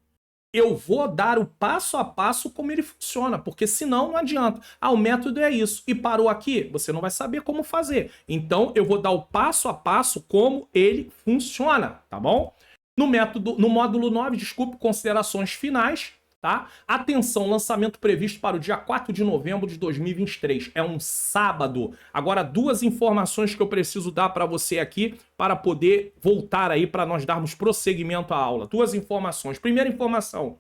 Eu vou dar o passo a passo como ele funciona, porque senão não adianta. O método é isso. E parou aqui, você não vai saber como fazer. Então eu vou dar o passo a passo como ele funciona, tá bom? No módulo 9, desculpe, considerações finais. Tá? Atenção, lançamento previsto para o dia 4 de novembro de 2023. É um sábado. Agora, 2 informações que eu preciso dar para você aqui para poder voltar aí para nós darmos prosseguimento à aula. 2 informações. Primeira informação.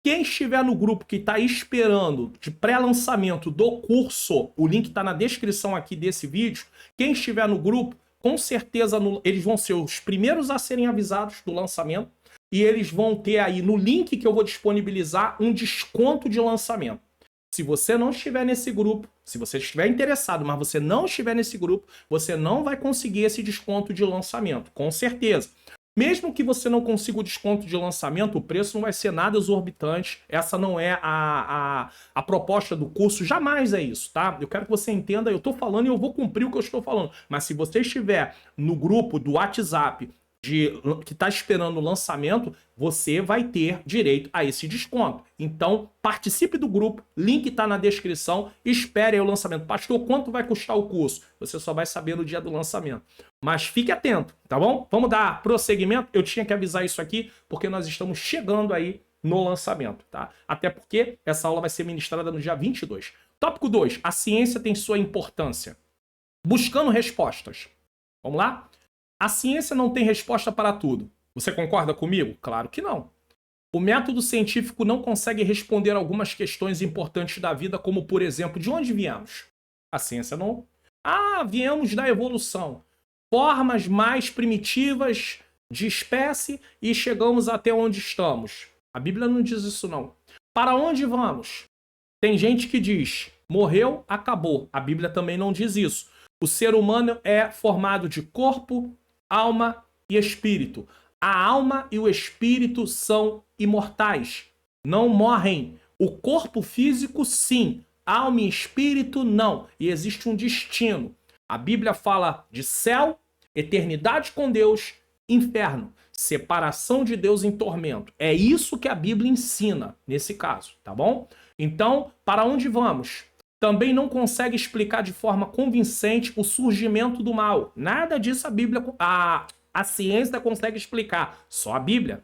Quem estiver no grupo que está esperando de pré-lançamento do curso, o link está na descrição aqui desse vídeo. Quem estiver no grupo, com certeza eles vão ser os primeiros a serem avisados do lançamento. E eles vão ter aí no link que eu vou disponibilizar um desconto de lançamento. Se você não estiver nesse grupo, se você estiver interessado, mas você não estiver nesse grupo, você não vai conseguir esse desconto de lançamento, com certeza. Mesmo que você não consiga o desconto de lançamento, o preço não vai ser nada exorbitante. Essa não é a proposta do curso, jamais é isso, tá? Eu quero que você entenda, eu estou falando e eu vou cumprir o que eu estou falando. Mas se você estiver no grupo do WhatsApp, que está esperando o lançamento, você vai ter direito a esse desconto. Então, participe do grupo, link está na descrição, espere aí o lançamento. Pastor, quanto vai custar o curso? Você só vai saber no dia do lançamento. Mas fique atento, tá bom? Vamos dar prosseguimento? Eu tinha que avisar isso aqui, porque nós estamos chegando aí no lançamento, tá? Até porque essa aula vai ser ministrada no dia 22. Tópico 2. A ciência tem sua importância. Buscando respostas. Vamos lá? A ciência não tem resposta para tudo. Você concorda comigo? Claro que não. O método científico não consegue responder algumas questões importantes da vida, como, por exemplo, de onde viemos? A ciência não. Viemos da evolução. Formas mais primitivas de espécie e chegamos até onde estamos. A Bíblia não diz isso, não. Para onde vamos? Tem gente que diz, morreu, acabou. A Bíblia também não diz isso. O ser humano é formado de corpo, alma e espírito. A alma e o espírito são imortais, não morrem. O corpo físico, sim. Alma e espírito, não. E existe um destino. A Bíblia fala de céu, eternidade com Deus, inferno, separação de Deus em tormento. É isso que a Bíblia ensina nesse caso, tá bom? Então, para onde vamos? Também não consegue explicar de forma convincente o surgimento do mal. Nada disso a Bíblia, a ciência consegue explicar, só a Bíblia.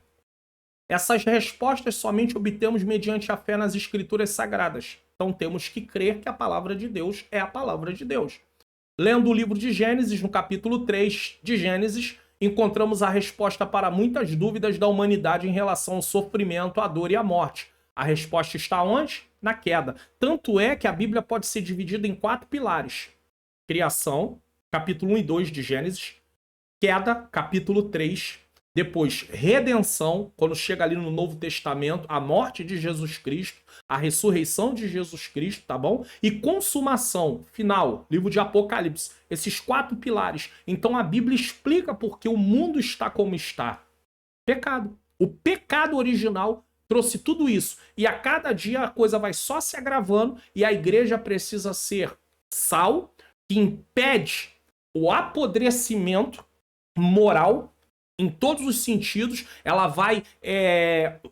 Essas respostas somente obtemos mediante a fé nas Escrituras Sagradas. Então temos que crer que a palavra de Deus é a palavra de Deus. Lendo o livro de Gênesis, no capítulo 3 de Gênesis, encontramos a resposta para muitas dúvidas da humanidade em relação ao sofrimento, à dor e à morte. A resposta está onde? Na queda. Tanto é que a Bíblia pode ser dividida em 4 pilares. Criação, capítulo 1 e 2 de Gênesis. Queda, capítulo 3. Depois, redenção, quando chega ali no Novo Testamento, a morte de Jesus Cristo, a ressurreição de Jesus Cristo, tá bom? E consumação, final, livro de Apocalipse. Esses 4 pilares. Então a Bíblia explica por que o mundo está como está. Pecado. O pecado original trouxe tudo isso. E a cada dia a coisa vai só se agravando e a igreja precisa ser sal, que impede o apodrecimento moral em todos os sentidos. Ela vai,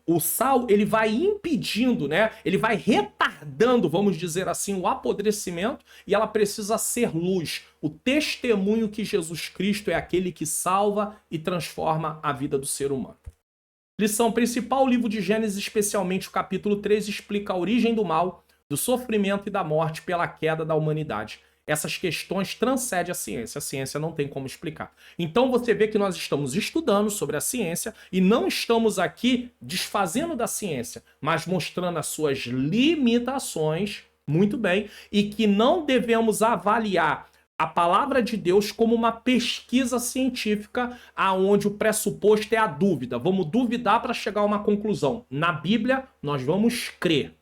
o sal, ele vai impedindo, né? Ele vai retardando, vamos dizer assim, o apodrecimento, e ela precisa ser luz. O testemunho que Jesus Cristo é aquele que salva e transforma a vida do ser humano. Lição principal, o livro de Gênesis, especialmente o capítulo 3, explica a origem do mal, do sofrimento e da morte pela queda da humanidade. Essas questões transcendem a ciência não tem como explicar. Então você vê que nós estamos estudando sobre a ciência e não estamos aqui desfazendo da ciência, mas mostrando as suas limitações, muito bem, e que não devemos avaliar a palavra de Deus como uma pesquisa científica aonde o pressuposto é a dúvida. Vamos duvidar para chegar a uma conclusão. Na Bíblia, nós vamos crer.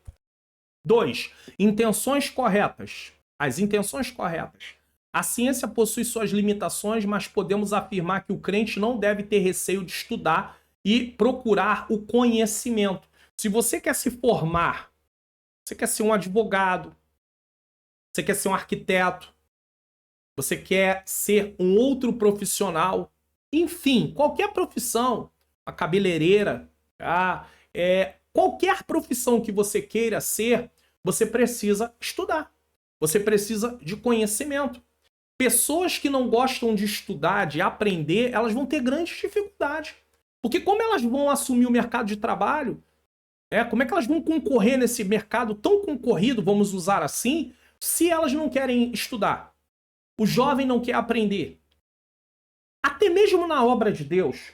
2. Intenções corretas. As intenções corretas. A ciência possui suas limitações, mas podemos afirmar que o crente não deve ter receio de estudar e procurar o conhecimento. Se você quer se formar, você quer ser um advogado, você quer ser um arquiteto, você quer ser um outro profissional, enfim, qualquer profissão, a cabeleireira, qualquer profissão que você queira ser, você precisa estudar. Você precisa de conhecimento. Pessoas que não gostam de estudar, de aprender, elas vão ter grandes dificuldades. Porque como elas vão assumir o mercado de trabalho, como é que elas vão concorrer nesse mercado tão concorrido, vamos usar assim, se elas não querem estudar? O jovem não quer aprender. Até mesmo na obra de Deus,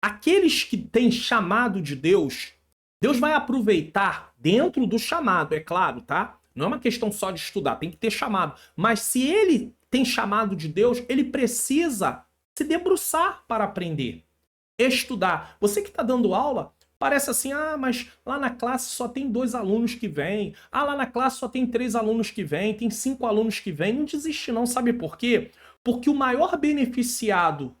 aqueles que têm chamado de Deus, Deus vai aproveitar dentro do chamado, é claro, tá? Não é uma questão só de estudar, tem que ter chamado. Mas se ele tem chamado de Deus, ele precisa se debruçar para aprender. Estudar. Você que está dando aula, parece assim, mas lá na classe só tem 2 alunos que vêm. Lá na classe só tem 3 alunos que vêm, tem 5 alunos que vêm. Não desiste não, sabe por quê? Porque o maior beneficiado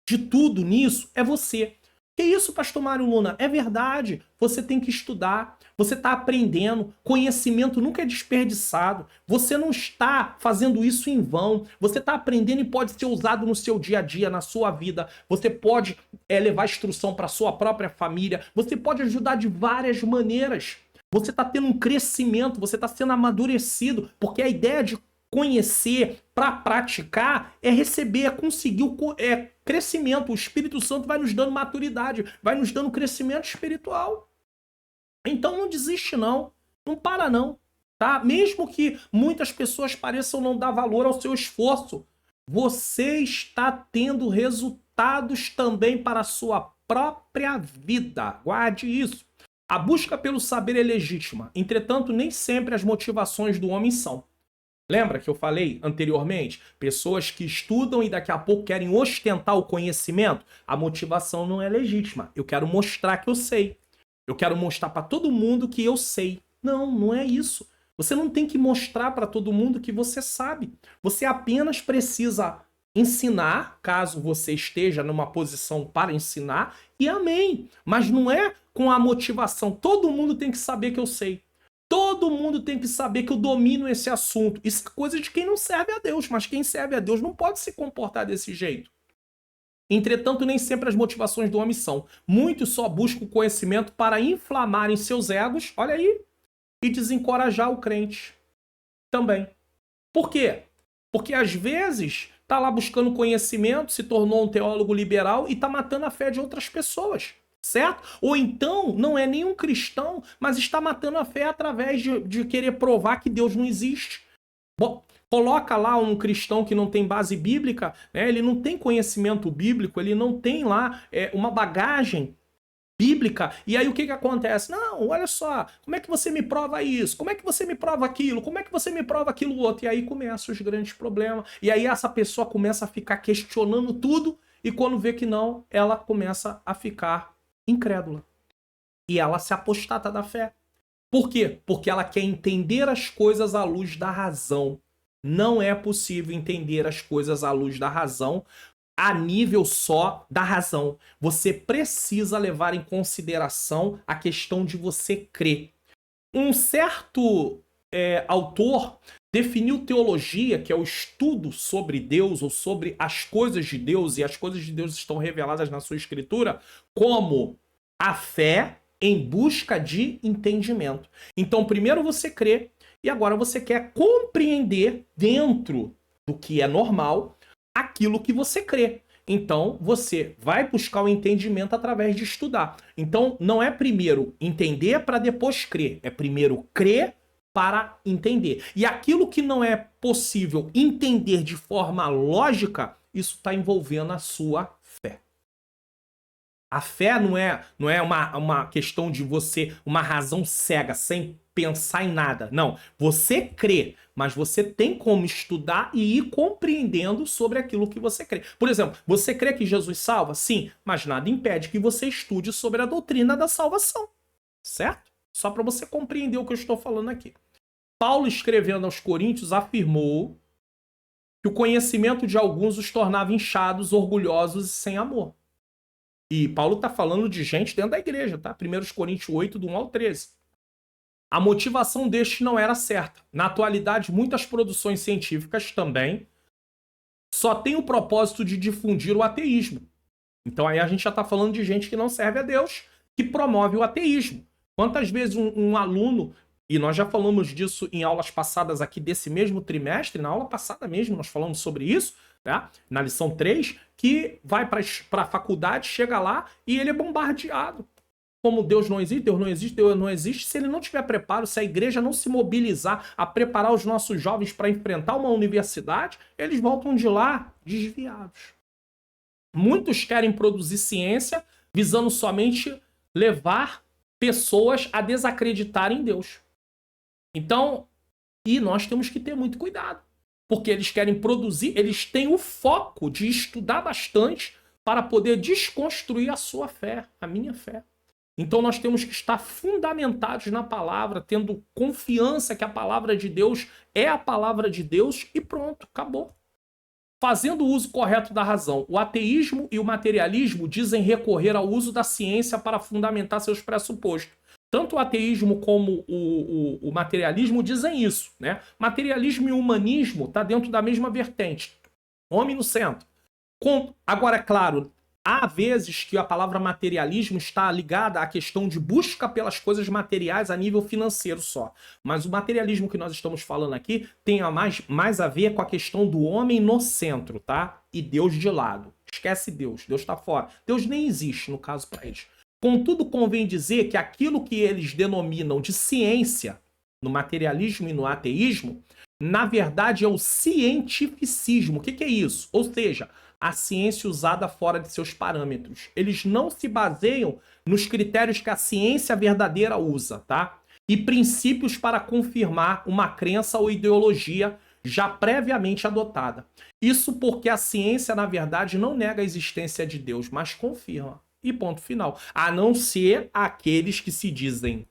de tudo nisso é você. Que isso, pastor Mário Luna? É verdade, você tem que estudar, você está aprendendo, conhecimento nunca é desperdiçado, você não está fazendo isso em vão, você está aprendendo e pode ser usado no seu dia a dia, na sua vida, você pode levar instrução para a sua própria família, você pode ajudar de várias maneiras, você está tendo um crescimento, você está sendo amadurecido, porque a ideia de conhecer para praticar é receber, é conseguir o crescimento. O Espírito Santo vai nos dando maturidade, vai nos dando crescimento espiritual. Então não desiste não, não para não, tá? Mesmo que muitas pessoas pareçam não dar valor ao seu esforço, você está tendo resultados também para a sua própria vida. Guarde isso. A busca pelo saber é legítima, entretanto nem sempre as motivações do homem são. Lembra que eu falei anteriormente? Pessoas que estudam e daqui a pouco querem ostentar o conhecimento. A motivação não é legítima. Eu quero mostrar que eu sei. Eu quero mostrar para todo mundo que eu sei. Não, não é isso. Você não tem que mostrar para todo mundo que você sabe. Você apenas precisa ensinar, caso você esteja numa posição para ensinar, e amém. Mas não é com a motivação. Todo mundo tem que saber que eu sei. Todo mundo tem que saber que eu domino esse assunto. Isso é coisa de quem não serve a Deus, mas quem serve a Deus não pode se comportar desse jeito. Entretanto, nem sempre as motivações do homem são. Muitos só buscam conhecimento para inflamarem seus egos, olha aí, e desencorajar o crente também. Por quê? Porque às vezes está lá buscando conhecimento, se tornou um teólogo liberal e está matando a fé de outras pessoas. Certo? Ou então não é nenhum cristão, mas está matando a fé através de querer provar que Deus não existe. Bom, coloca lá um cristão que não tem base bíblica, né? Ele não tem conhecimento bíblico, ele não tem lá uma bagagem bíblica. E aí o que acontece? Não, olha só, como é que você me prova isso? Como é que você me prova aquilo? Como é que você me prova aquilo outro? E aí começam os grandes problemas. E aí essa pessoa começa a ficar questionando tudo e quando vê que não, ela começa a ficar incrédula. E ela se apostata da fé. Por quê? Porque ela quer entender as coisas à luz da razão. Não é possível entender as coisas à luz da razão a nível só da razão. Você precisa levar em consideração a questão de você crer. Um certo autor definiu teologia, que é o estudo sobre Deus ou sobre as coisas de Deus, e as coisas de Deus estão reveladas na sua escritura, como a fé em busca de entendimento. Então, primeiro você crê, e agora você quer compreender dentro do que é normal aquilo que você crê. Então, você vai buscar o entendimento através de estudar. Então, não é primeiro entender para depois crer. É primeiro crer para entender. E aquilo que não é possível entender de forma lógica, isso está envolvendo a sua fé. A fé não é uma questão de você, uma razão cega, sem pensar em nada. Não, você crê, mas você tem como estudar e ir compreendendo sobre aquilo que você crê. Por exemplo, você crê que Jesus salva? Sim, mas nada impede que você estude sobre a doutrina da salvação. Certo? Só para você compreender o que eu estou falando aqui. Paulo, escrevendo aos Coríntios, afirmou que o conhecimento de alguns os tornava inchados, orgulhosos e sem amor. E Paulo está falando de gente dentro da igreja, tá? 1 Coríntios 8, do 1 ao 13. A motivação deste não era certa. Na atualidade, muitas produções científicas também só têm o propósito de difundir o ateísmo. Então aí a gente já está falando de gente que não serve a Deus, que promove o ateísmo. Quantas vezes um aluno, e nós já falamos disso em aulas passadas aqui desse mesmo trimestre, na aula passada mesmo nós falamos sobre isso, tá? Na lição 3, que vai para a faculdade, chega lá e ele é bombardeado. Como Deus não existe, Deus não existe, Deus não existe. Se ele não tiver preparo, se a igreja não se mobilizar a preparar os nossos jovens para enfrentar uma universidade, eles voltam de lá desviados. Muitos querem produzir ciência visando somente levar pessoas a desacreditarem em Deus. Então, e nós temos que ter muito cuidado. Porque eles querem produzir, eles têm o foco de estudar bastante para poder desconstruir a sua fé, a minha fé. Então nós temos que estar fundamentados na palavra, tendo confiança que a palavra de Deus é a palavra de Deus e pronto, acabou. Fazendo o uso correto da razão, o ateísmo e o materialismo dizem recorrer ao uso da ciência para fundamentar seus pressupostos. Tanto o ateísmo como o materialismo dizem isso, né? Materialismo e humanismo está dentro da mesma vertente. Homem no centro. Agora, é claro, há vezes que a palavra materialismo está ligada à questão de busca pelas coisas materiais a nível financeiro só. Mas o materialismo que nós estamos falando aqui tem mais a ver com a questão do homem no centro, tá? E Deus de lado. Esquece Deus, Deus está fora. Deus nem existe, no caso, para eles. Contudo, convém dizer que aquilo que eles denominam de ciência, no materialismo e no ateísmo, na verdade é o cientificismo. O que é isso? Ou seja, a ciência usada fora de seus parâmetros. Eles não se baseiam nos critérios que a ciência verdadeira usa, tá? E princípios para confirmar uma crença ou ideologia já previamente adotada. Isso porque a ciência, na verdade, não nega a existência de Deus, mas confirma. E ponto final. A não ser aqueles que se dizem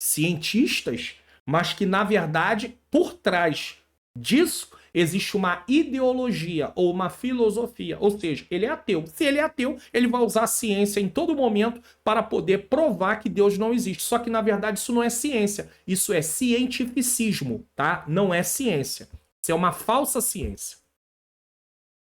cientistas, mas que, na verdade, por trás disso, existe uma ideologia ou uma filosofia. Ou seja, ele é ateu. Se ele é ateu, ele vai usar a ciência em todo momento para poder provar que Deus não existe. Só que, na verdade, isso não é ciência. Isso é cientificismo, tá? Não é ciência. Isso é uma falsa ciência.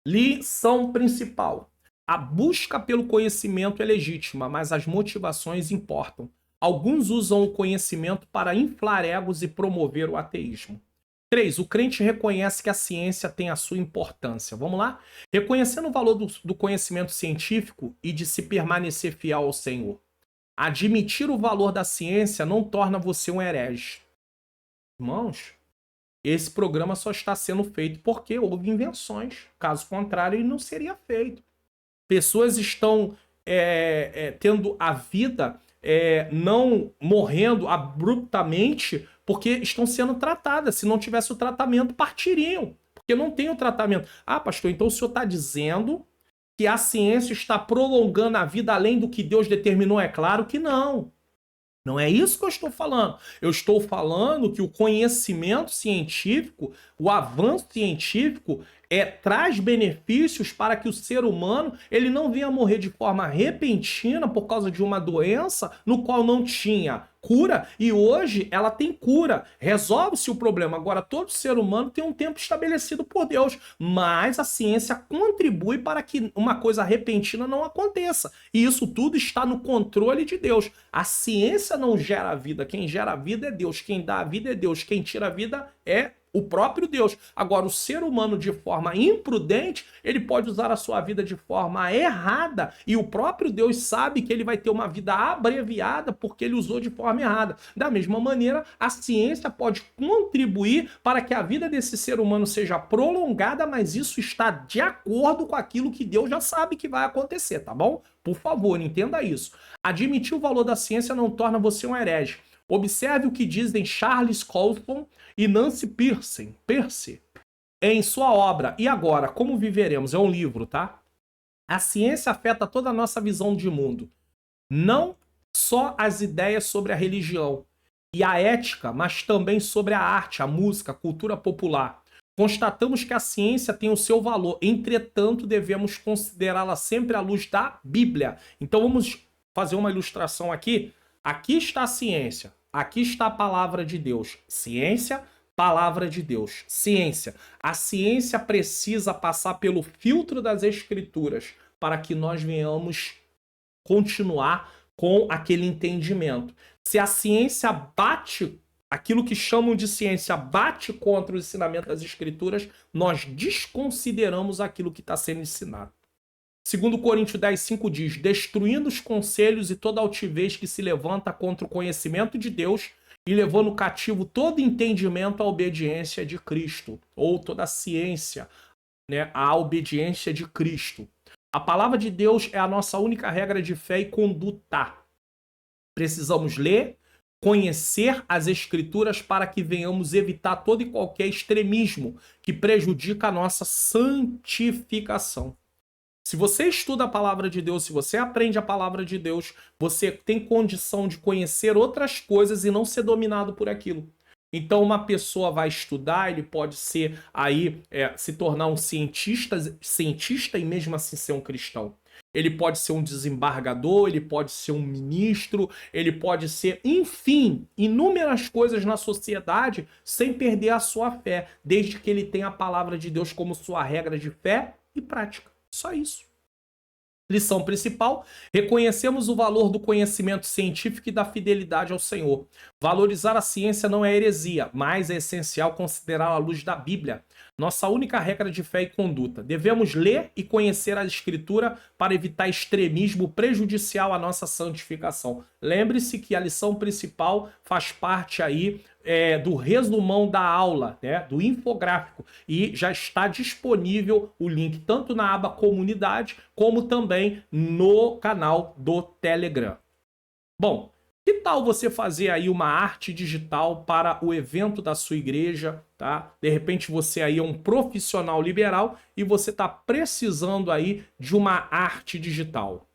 Lição principal. A busca pelo conhecimento é legítima, mas as motivações importam. Alguns usam o conhecimento para inflar egos e promover o ateísmo. 3. O crente reconhece que a ciência tem a sua importância. Vamos lá? Reconhecendo o valor do conhecimento científico e de se permanecer fiel ao Senhor. Admitir o valor da ciência não torna você um herege. Irmãos, esse programa só está sendo feito porque houve invenções. Caso contrário, ele não seria feito. Pessoas estão tendo a vida não morrendo abruptamente porque estão sendo tratadas. Se não tivesse o tratamento, partiriam. Porque não tem o tratamento. Ah, pastor, então o senhor está dizendo que a ciência está prolongando a vida além do que Deus determinou? É claro que não. Não é isso que eu estou falando. Eu estou falando que o conhecimento científico, o avanço científico, traz benefícios para que o ser humano ele não venha morrer de forma repentina por causa de uma doença no qual não tinha cura, e hoje ela tem cura. Resolve-se o problema. Agora, todo ser humano tem um tempo estabelecido por Deus, mas a ciência contribui para que uma coisa repentina não aconteça. E isso tudo está no controle de Deus. A ciência não gera a vida. Quem gera a vida é Deus. Quem dá a vida é Deus. Quem tira a vida é o próprio Deus. Agora, o ser humano, de forma imprudente, ele pode usar a sua vida de forma errada, e o próprio Deus sabe que ele vai ter uma vida abreviada porque ele usou de forma errada. Da mesma maneira, a ciência pode contribuir para que a vida desse ser humano seja prolongada, mas isso está de acordo com aquilo que Deus já sabe que vai acontecer, tá bom? Por favor, entenda isso. Admitir o valor da ciência não torna você um herege. Observe o que dizem Charles Colson e Nancy Pearce em sua obra E Agora, Como Viveremos? É um livro, tá? A ciência afeta toda a nossa visão de mundo. Não só as ideias sobre a religião e a ética, mas também sobre a arte, a música, a cultura popular. Constatamos que a ciência tem o seu valor, entretanto, devemos considerá-la sempre à luz da Bíblia. Então vamos fazer uma ilustração aqui. Aqui está a ciência. Aqui está a palavra de Deus. Ciência, palavra de Deus. Ciência. A ciência precisa passar pelo filtro das escrituras para que nós venhamos continuar com aquele entendimento. Se a ciência bate, aquilo que chamam de ciência bate contra o ensinamento das escrituras, nós desconsideramos aquilo que está sendo ensinado. 2 Coríntios 10:5 diz: destruindo os conselhos e toda altivez que se levanta contra o conhecimento de Deus e levando cativo todo entendimento à obediência de Cristo, ou toda a ciência, né, à obediência de Cristo. A palavra de Deus é a nossa única regra de fé e conduta. Precisamos ler, conhecer as Escrituras para que venhamos evitar todo e qualquer extremismo que prejudica a nossa santificação. Se você estuda a palavra de Deus, se você aprende a palavra de Deus, você tem condição de conhecer outras coisas e não ser dominado por aquilo. Então uma pessoa vai estudar, ele pode ser aí se tornar um cientista e mesmo assim ser um cristão. Ele pode ser um desembargador, ele pode ser um ministro, ele pode ser, enfim, inúmeras coisas na sociedade sem perder a sua fé, desde que ele tenha a palavra de Deus como sua regra de fé e prática. Só isso. Lição principal: reconhecemos o valor do conhecimento científico e da fidelidade ao Senhor. Valorizar a ciência não é heresia, mas é essencial considerá-la à luz da Bíblia, nossa única regra de fé e conduta. Devemos ler e conhecer a Escritura para evitar extremismo prejudicial à nossa santificação. Lembre-se que a lição principal faz parte aí do resumão da aula, né, do infográfico, e já está disponível o link tanto na aba comunidade como também no canal do Telegram. Bom, Que tal você fazer aí uma arte digital para o evento da sua igreja, tá? De repente você aí é um profissional liberal e você está precisando aí de uma arte digital.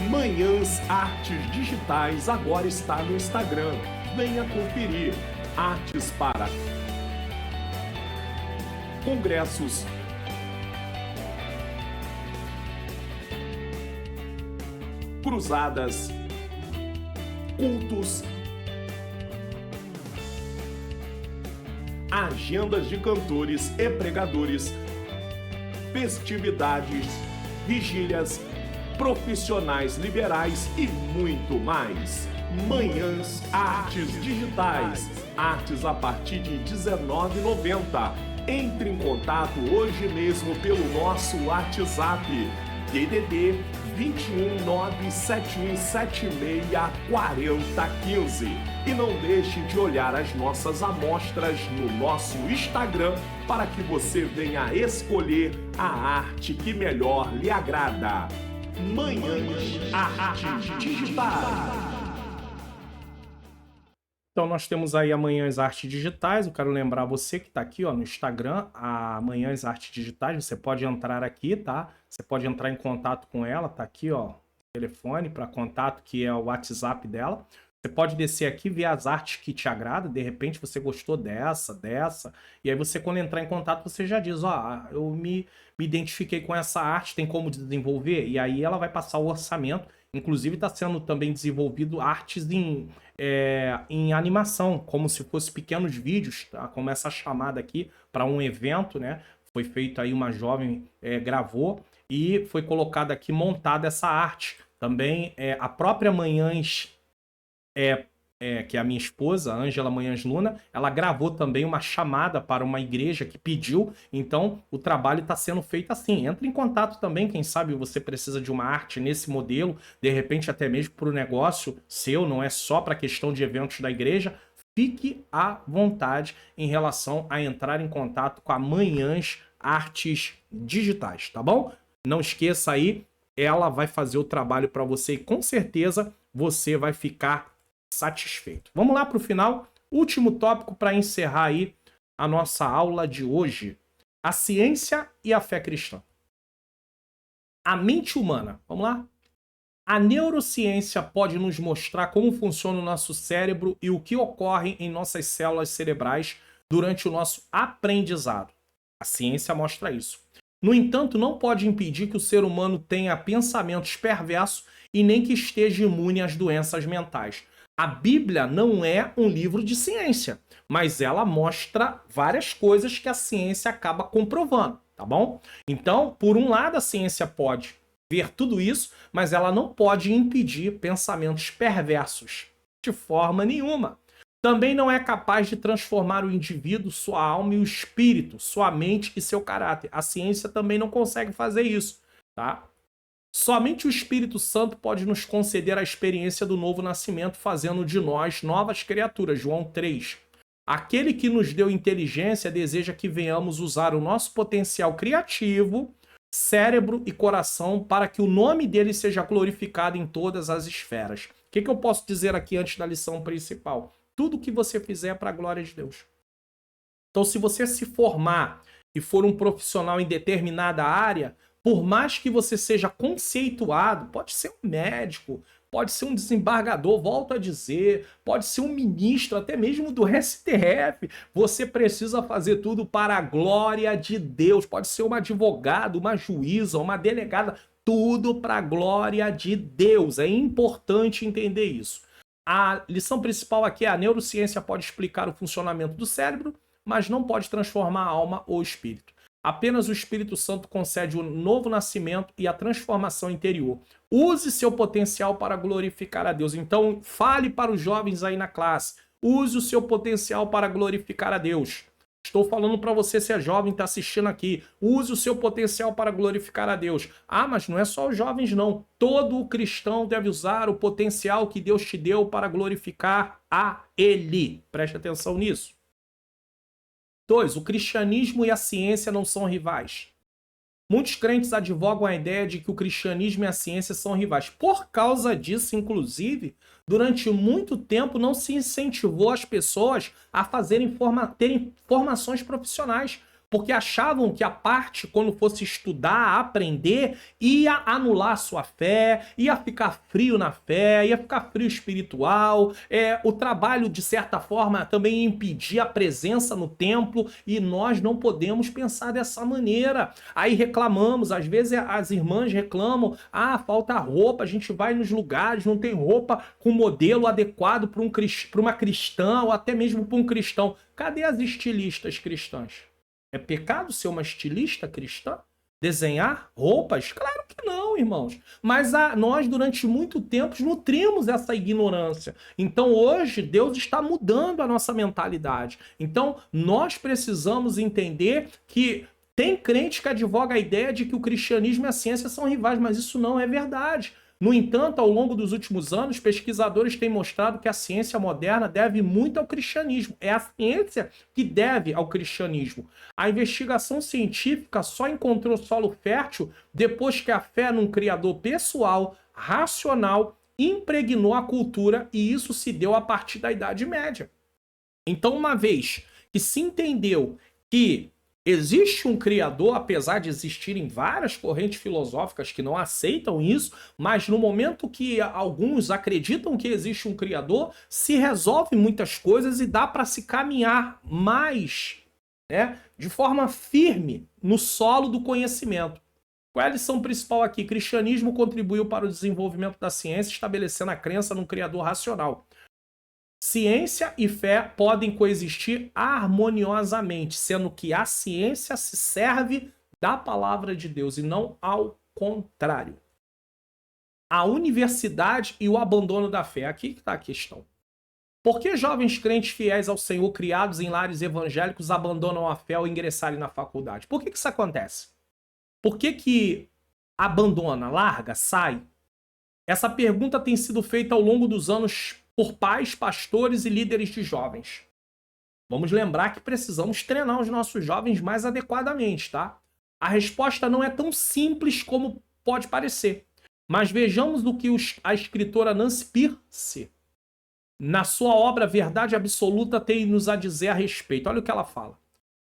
Manhãs Artes Digitais agora está no Instagram. Venha conferir. Artes para congressos, cruzadas, cultos, agendas de cantores e pregadores, festividades, vigílias, profissionais liberais e muito mais. Manhãs Artes Digitais. Artes a partir de R$19,90. Entre em contato hoje mesmo pelo nosso WhatsApp. DDD 21 97176 4015. E não deixe de olhar as nossas amostras no nosso Instagram para que você venha escolher a arte que melhor lhe agrada. Manhãs Artes Digitais. Então nós temos aí Amanhãs Artes Digitais. Eu quero lembrar você que está aqui ó, no Instagram, Amanhãs Artes Digitais. Você pode entrar aqui, tá? Você pode entrar em contato com ela, tá aqui ó, telefone para contato, que é o WhatsApp dela. Você pode descer aqui, ver as artes que te agradam. De repente você gostou dessa. E aí você, quando entrar em contato, você já diz, ó, eu me identifiquei com essa arte, tem como desenvolver? E aí ela vai passar o orçamento. Inclusive está sendo também desenvolvido artes em animação, como se fossem pequenos vídeos, tá? Como essa chamada aqui para um evento, né? Foi feito aí, uma jovem gravou e foi colocada aqui, montada essa arte. Também a própria Manhãs, que é a minha esposa, Ângela Manhãs Luna, ela gravou também uma chamada para uma igreja que pediu. Então o trabalho está sendo feito assim. Entre em contato também, quem sabe você precisa de uma arte nesse modelo, de repente até mesmo para o negócio seu, não é só para a questão de eventos da igreja. Fique à vontade em relação a entrar em contato com a Manhãs Artes Digitais, tá bom? Não esqueça aí, ela vai fazer o trabalho para você e com certeza você vai ficar satisfeito. Vamos lá para o final. Último tópico para encerrar aí a nossa aula de hoje. A ciência e a fé cristã. A mente humana. Vamos lá? A neurociência pode nos mostrar como funciona o nosso cérebro e o que ocorre em nossas células cerebrais durante o nosso aprendizado. A ciência mostra isso. No entanto, não pode impedir que o ser humano tenha pensamentos perversos e nem que esteja imune às doenças mentais. A Bíblia não é um livro de ciência, mas ela mostra várias coisas que a ciência acaba comprovando, tá bom? Então, por um lado, a ciência pode ver tudo isso, mas ela não pode impedir pensamentos perversos, de forma nenhuma. Também não é capaz de transformar o indivíduo, sua alma e o espírito, sua mente e seu caráter. A ciência também não consegue fazer isso, tá? Somente o Espírito Santo pode nos conceder a experiência do novo nascimento, fazendo de nós novas criaturas. João 3. Aquele que nos deu inteligência deseja que venhamos usar o nosso potencial criativo, cérebro e coração para que o nome dele seja glorificado em todas as esferas. O que eu posso dizer aqui antes da lição principal? Tudo que você fizer é para a glória de Deus. Então, se você se formar e for um profissional em determinada área, por mais que você seja conceituado, pode ser um médico, pode ser um desembargador, volto a dizer, pode ser um ministro, até mesmo do STF, você precisa fazer tudo para a glória de Deus. Pode ser um advogado, uma juíza, uma delegada, tudo para a glória de Deus. É importante entender isso. A lição principal aqui é: a neurociência pode explicar o funcionamento do cérebro, mas não pode transformar a alma ou o espírito. Apenas o Espírito Santo concede o novo nascimento e a transformação interior. Use seu potencial para glorificar a Deus. Então, fale para os jovens aí na classe. Use o seu potencial para glorificar a Deus. Estou falando para você, se é jovem, está assistindo aqui. Use o seu potencial para glorificar a Deus. Ah, mas não é só os jovens, não. Todo cristão deve usar o potencial que Deus te deu para glorificar a Ele. Preste atenção nisso. 2. O cristianismo e a ciência não são rivais. Muitos crentes advogam a ideia de que o cristianismo e a ciência são rivais. Por causa disso, inclusive, durante muito tempo não se incentivou as pessoas a terem formações profissionais, porque achavam que a parte, quando fosse estudar, aprender, ia anular a sua fé, ia ficar frio na fé, ia ficar frio espiritual. O trabalho, de certa forma, também impedia a presença no templo, e nós não podemos pensar dessa maneira. Aí reclamamos, às vezes as irmãs reclamam, falta roupa, a gente vai nos lugares, não tem roupa com modelo adequado para uma cristã, ou até mesmo para um cristão. Cadê as estilistas cristãs? É pecado ser uma estilista cristã? Desenhar roupas? Claro que não, irmãos. Mas nós, durante muito tempo, nutrimos essa ignorância. Então, hoje, Deus está mudando a nossa mentalidade. Então, nós precisamos entender que tem crente que advoga a ideia de que o cristianismo e a ciência são rivais, mas isso não é verdade. No entanto, ao longo dos últimos anos, pesquisadores têm mostrado que a ciência moderna deve muito ao cristianismo. É a ciência que deve ao cristianismo. A investigação científica só encontrou solo fértil depois que a fé num criador pessoal, racional, impregnou a cultura, e isso se deu a partir da Idade Média. Então, uma vez que se entendeu que existe um criador, apesar de existirem várias correntes filosóficas que não aceitam isso, mas no momento que alguns acreditam que existe um criador, se resolve muitas coisas e dá para se caminhar mais, de forma firme no solo do conhecimento. Qual é a lição principal aqui? O cristianismo contribuiu para o desenvolvimento da ciência, estabelecendo a crença num criador racional. Ciência e fé podem coexistir harmoniosamente, sendo que a ciência se serve da palavra de Deus e não ao contrário. A universidade e o abandono da fé. Aqui que está a questão. Por que jovens crentes fiéis ao Senhor, criados em lares evangélicos, abandonam a fé ao ingressarem na faculdade? Por que isso acontece? Por que abandona, larga, sai? Essa pergunta tem sido feita ao longo dos anos por pais, pastores e líderes de jovens. Vamos lembrar que precisamos treinar os nossos jovens mais adequadamente, tá? A resposta não é tão simples como pode parecer. Mas vejamos o que a escritora Nancy Pierce, na sua obra Verdade Absoluta, tem-nos a dizer a respeito. Olha o que ela fala.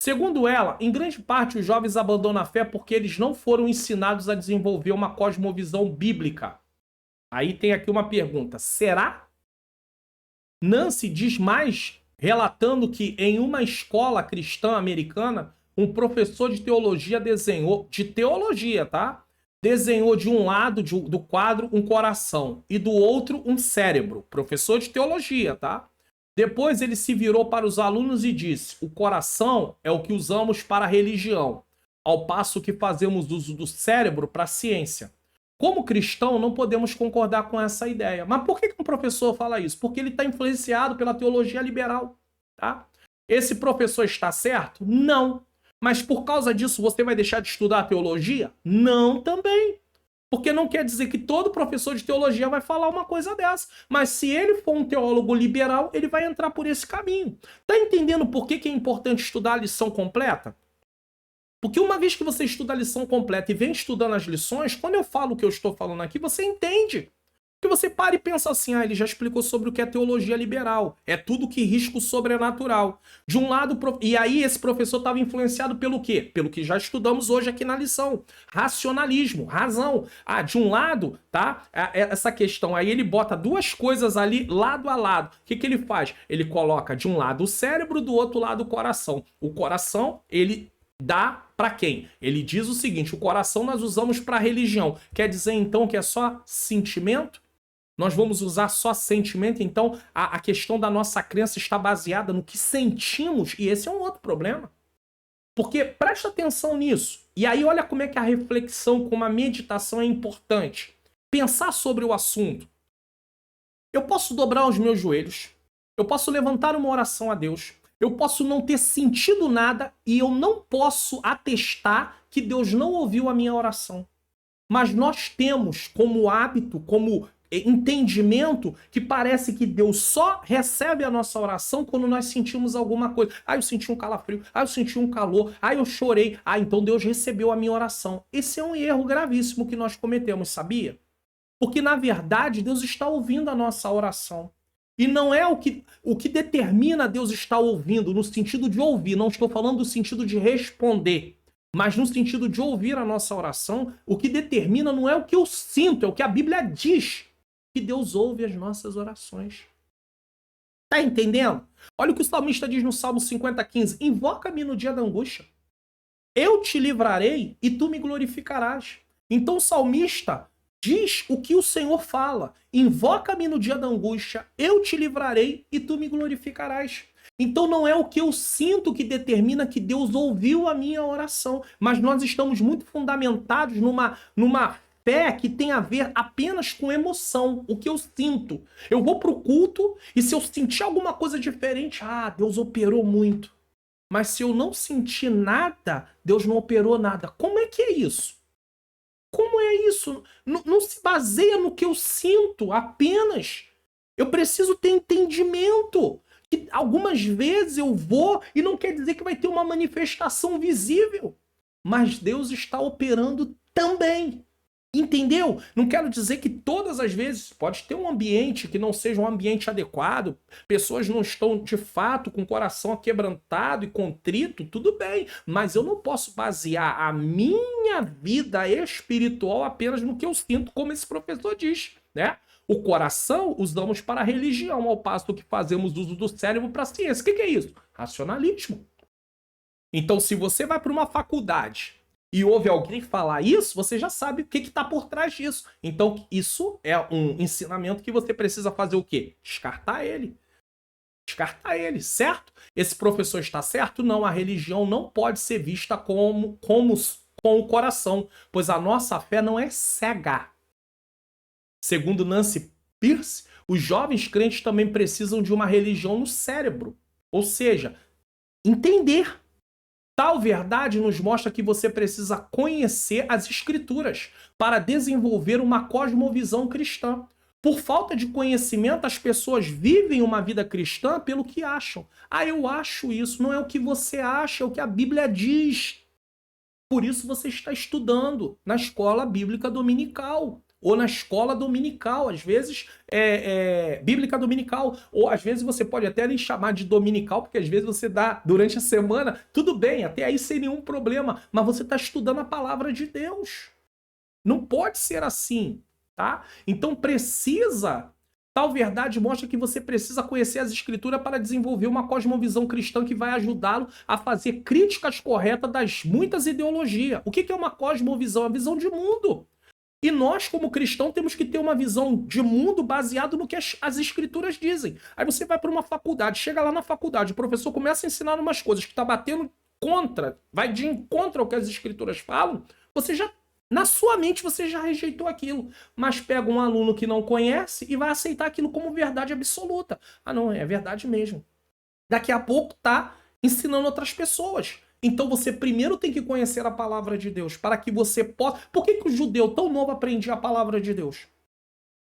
Segundo ela, em grande parte os jovens abandonam a fé porque eles não foram ensinados a desenvolver uma cosmovisão bíblica. Aí tem aqui uma pergunta. Será? Nancy diz mais, relatando que em uma escola cristã americana, um professor de teologia desenhou de um lado do quadro um coração e do outro um cérebro. Professor de teologia, tá? Depois ele se virou para os alunos e disse: o coração é o que usamos para a religião, ao passo que fazemos uso do cérebro para a ciência. Como cristão, não podemos concordar com essa ideia. Mas por que um professor fala isso? Porque ele está influenciado pela teologia liberal. Tá? Esse professor está certo? Não. Mas por causa disso você vai deixar de estudar a teologia? Não também. Porque não quer dizer que todo professor de teologia vai falar uma coisa dessa. Mas se ele for um teólogo liberal, ele vai entrar por esse caminho. Está entendendo por que é importante estudar a lição completa? Porque uma vez que você estuda a lição completa e vem estudando as lições, quando eu falo o que eu estou falando aqui, você entende. Porque você para e pensa assim, ele já explicou sobre o que é teologia liberal. É tudo que risco sobrenatural. De um lado, e aí esse professor estava influenciado pelo quê? Pelo que já estudamos hoje aqui na lição. Racionalismo, razão. De um lado, tá? Essa questão aí, ele bota duas coisas ali lado a lado. O que ele faz? Ele coloca de um lado o cérebro, do outro lado o coração. O coração, ele dá para quem? Ele diz o seguinte: o coração nós usamos para religião. Quer dizer então que é só sentimento? Nós vamos usar só sentimento? Então a questão da nossa crença está baseada no que sentimos, e esse é um outro problema. Porque presta atenção nisso. E aí olha como é que a reflexão com a meditação é importante. Pensar sobre o assunto. Eu posso dobrar os meus joelhos, eu posso levantar uma oração a Deus, eu posso não ter sentido nada e eu não posso atestar que Deus não ouviu a minha oração. Mas nós temos como hábito, como entendimento que parece que Deus só recebe a nossa oração quando nós sentimos alguma coisa. Ah, eu senti um calafrio. Ah, eu senti um calor. Ah, eu chorei. Ah, então Deus recebeu a minha oração. Esse é um erro gravíssimo que nós cometemos, sabia? Porque, na verdade, Deus está ouvindo a nossa oração. E não é o que determina Deus estar ouvindo, no sentido de ouvir. Não estou falando do sentido de responder. Mas no sentido de ouvir a nossa oração, o que determina não é o que eu sinto, é o que a Bíblia diz. Que Deus ouve as nossas orações. Tá entendendo? Olha o que o salmista diz no Salmo 50:15. Invoca-me no dia da angústia. Eu te livrarei e tu me glorificarás. Então o salmista diz o que o Senhor fala. Invoca-me no dia da angústia, eu te livrarei e tu me glorificarás. Então não é o que eu sinto que determina que Deus ouviu a minha oração, mas nós estamos muito fundamentados numa fé que tem a ver apenas com emoção, o que eu sinto. Eu vou para o culto e se eu sentir alguma coisa diferente, Deus operou muito. Mas se eu não sentir nada, Deus não operou nada. Como é que é isso? Como é isso? Não se baseia no que eu sinto apenas. Eu preciso ter entendimento. Que algumas vezes eu vou e não quer dizer que vai ter uma manifestação visível. Mas Deus está operando também. Entendeu? Não quero dizer que todas as vezes pode ter um ambiente que não seja um ambiente adequado, pessoas não estão de fato com o coração aquebrantado e contrito, tudo bem, mas eu não posso basear a minha vida espiritual apenas no que eu sinto, como esse professor diz, né? O coração usamos para a religião, ao passo que fazemos uso do cérebro para a ciência. O que é isso? Racionalismo. Então, se você vai para uma faculdade e ouve alguém falar isso, você já sabe o que está por trás disso. Então, isso é um ensinamento que você precisa fazer o quê? Descartar ele. Descartar ele, certo? Esse professor está certo? Não, a religião não pode ser vista com o coração, pois a nossa fé não é cega. Segundo Nancy Pierce, os jovens crentes também precisam de uma religião no cérebro. Ou seja, entender. Tal verdade nos mostra que você precisa conhecer as Escrituras para desenvolver uma cosmovisão cristã. Por falta de conhecimento, as pessoas vivem uma vida cristã pelo que acham. Eu acho isso. Não é o que você acha, é o que a Bíblia diz. Por isso você está estudando na escola bíblica dominical. Ou na escola dominical, às vezes bíblica dominical, ou às vezes você pode até nem chamar de dominical, porque às vezes você dá durante a semana, tudo bem, até aí sem nenhum problema, mas você está estudando a palavra de Deus. Não pode ser assim, tá? Então tal verdade mostra que você precisa conhecer as Escrituras para desenvolver uma cosmovisão cristã que vai ajudá-lo a fazer críticas corretas das muitas ideologias. O que é uma cosmovisão? A visão de mundo. E nós, como cristãos, temos que ter uma visão de mundo baseado no que as Escrituras dizem. Aí você vai para uma faculdade, chega lá na faculdade, o professor começa a ensinar umas coisas que está batendo contra, vai de encontro ao que as Escrituras falam, na sua mente você já rejeitou aquilo. Mas pega um aluno que não conhece e vai aceitar aquilo como verdade absoluta. Não, é verdade mesmo. Daqui a pouco está ensinando outras pessoas. Então você primeiro tem que conhecer a palavra de Deus, para que você possa... Por que o judeu tão novo aprendia a palavra de Deus?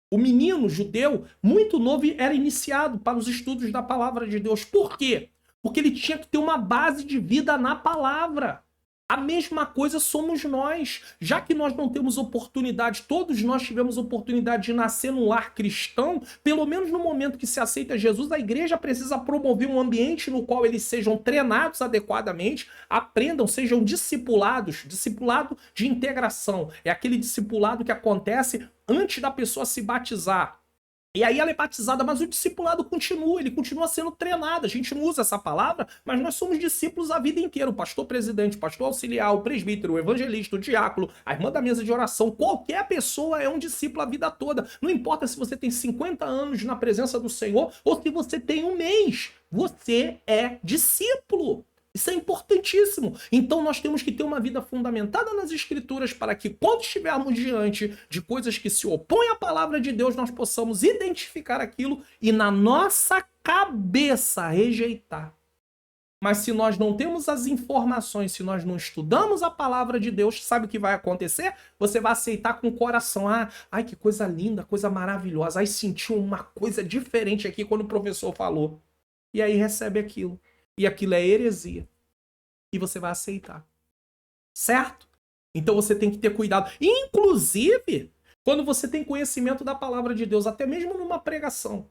O menino judeu, muito novo, era iniciado para os estudos da palavra de Deus. Por quê? Porque ele tinha que ter uma base de vida na palavra. A mesma coisa somos nós. Já que nós não temos oportunidade, todos nós tivemos oportunidade de nascer num lar cristão, pelo menos no momento que se aceita Jesus, a igreja precisa promover um ambiente no qual eles sejam treinados adequadamente, aprendam, sejam discipulados. Discipulado de integração. É aquele discipulado que acontece antes da pessoa se batizar. E aí ela é batizada, mas o discipulado continua, ele continua sendo treinado. A gente não usa essa palavra, mas nós somos discípulos a vida inteira. O pastor presidente, o pastor auxiliar, o presbítero, o evangelista, o diácono, a irmã da mesa de oração, qualquer pessoa é um discípulo a vida toda. Não importa se você tem 50 anos na presença do Senhor ou se você tem um mês. Você é discípulo. Isso é importantíssimo. Então nós temos que ter uma vida fundamentada nas Escrituras para que quando estivermos diante de coisas que se opõem à palavra de Deus, nós possamos identificar aquilo e na nossa cabeça rejeitar. Mas se nós não temos as informações, se nós não estudamos a palavra de Deus, sabe o que vai acontecer? Você vai aceitar com o coração. Ah, ai, que coisa linda, coisa maravilhosa. Aí sentiu uma coisa diferente aqui quando o professor falou. E aí recebe aquilo. E aquilo é heresia. E você vai aceitar. Certo? Então você tem que ter cuidado. Inclusive, quando você tem conhecimento da palavra de Deus, até mesmo numa pregação.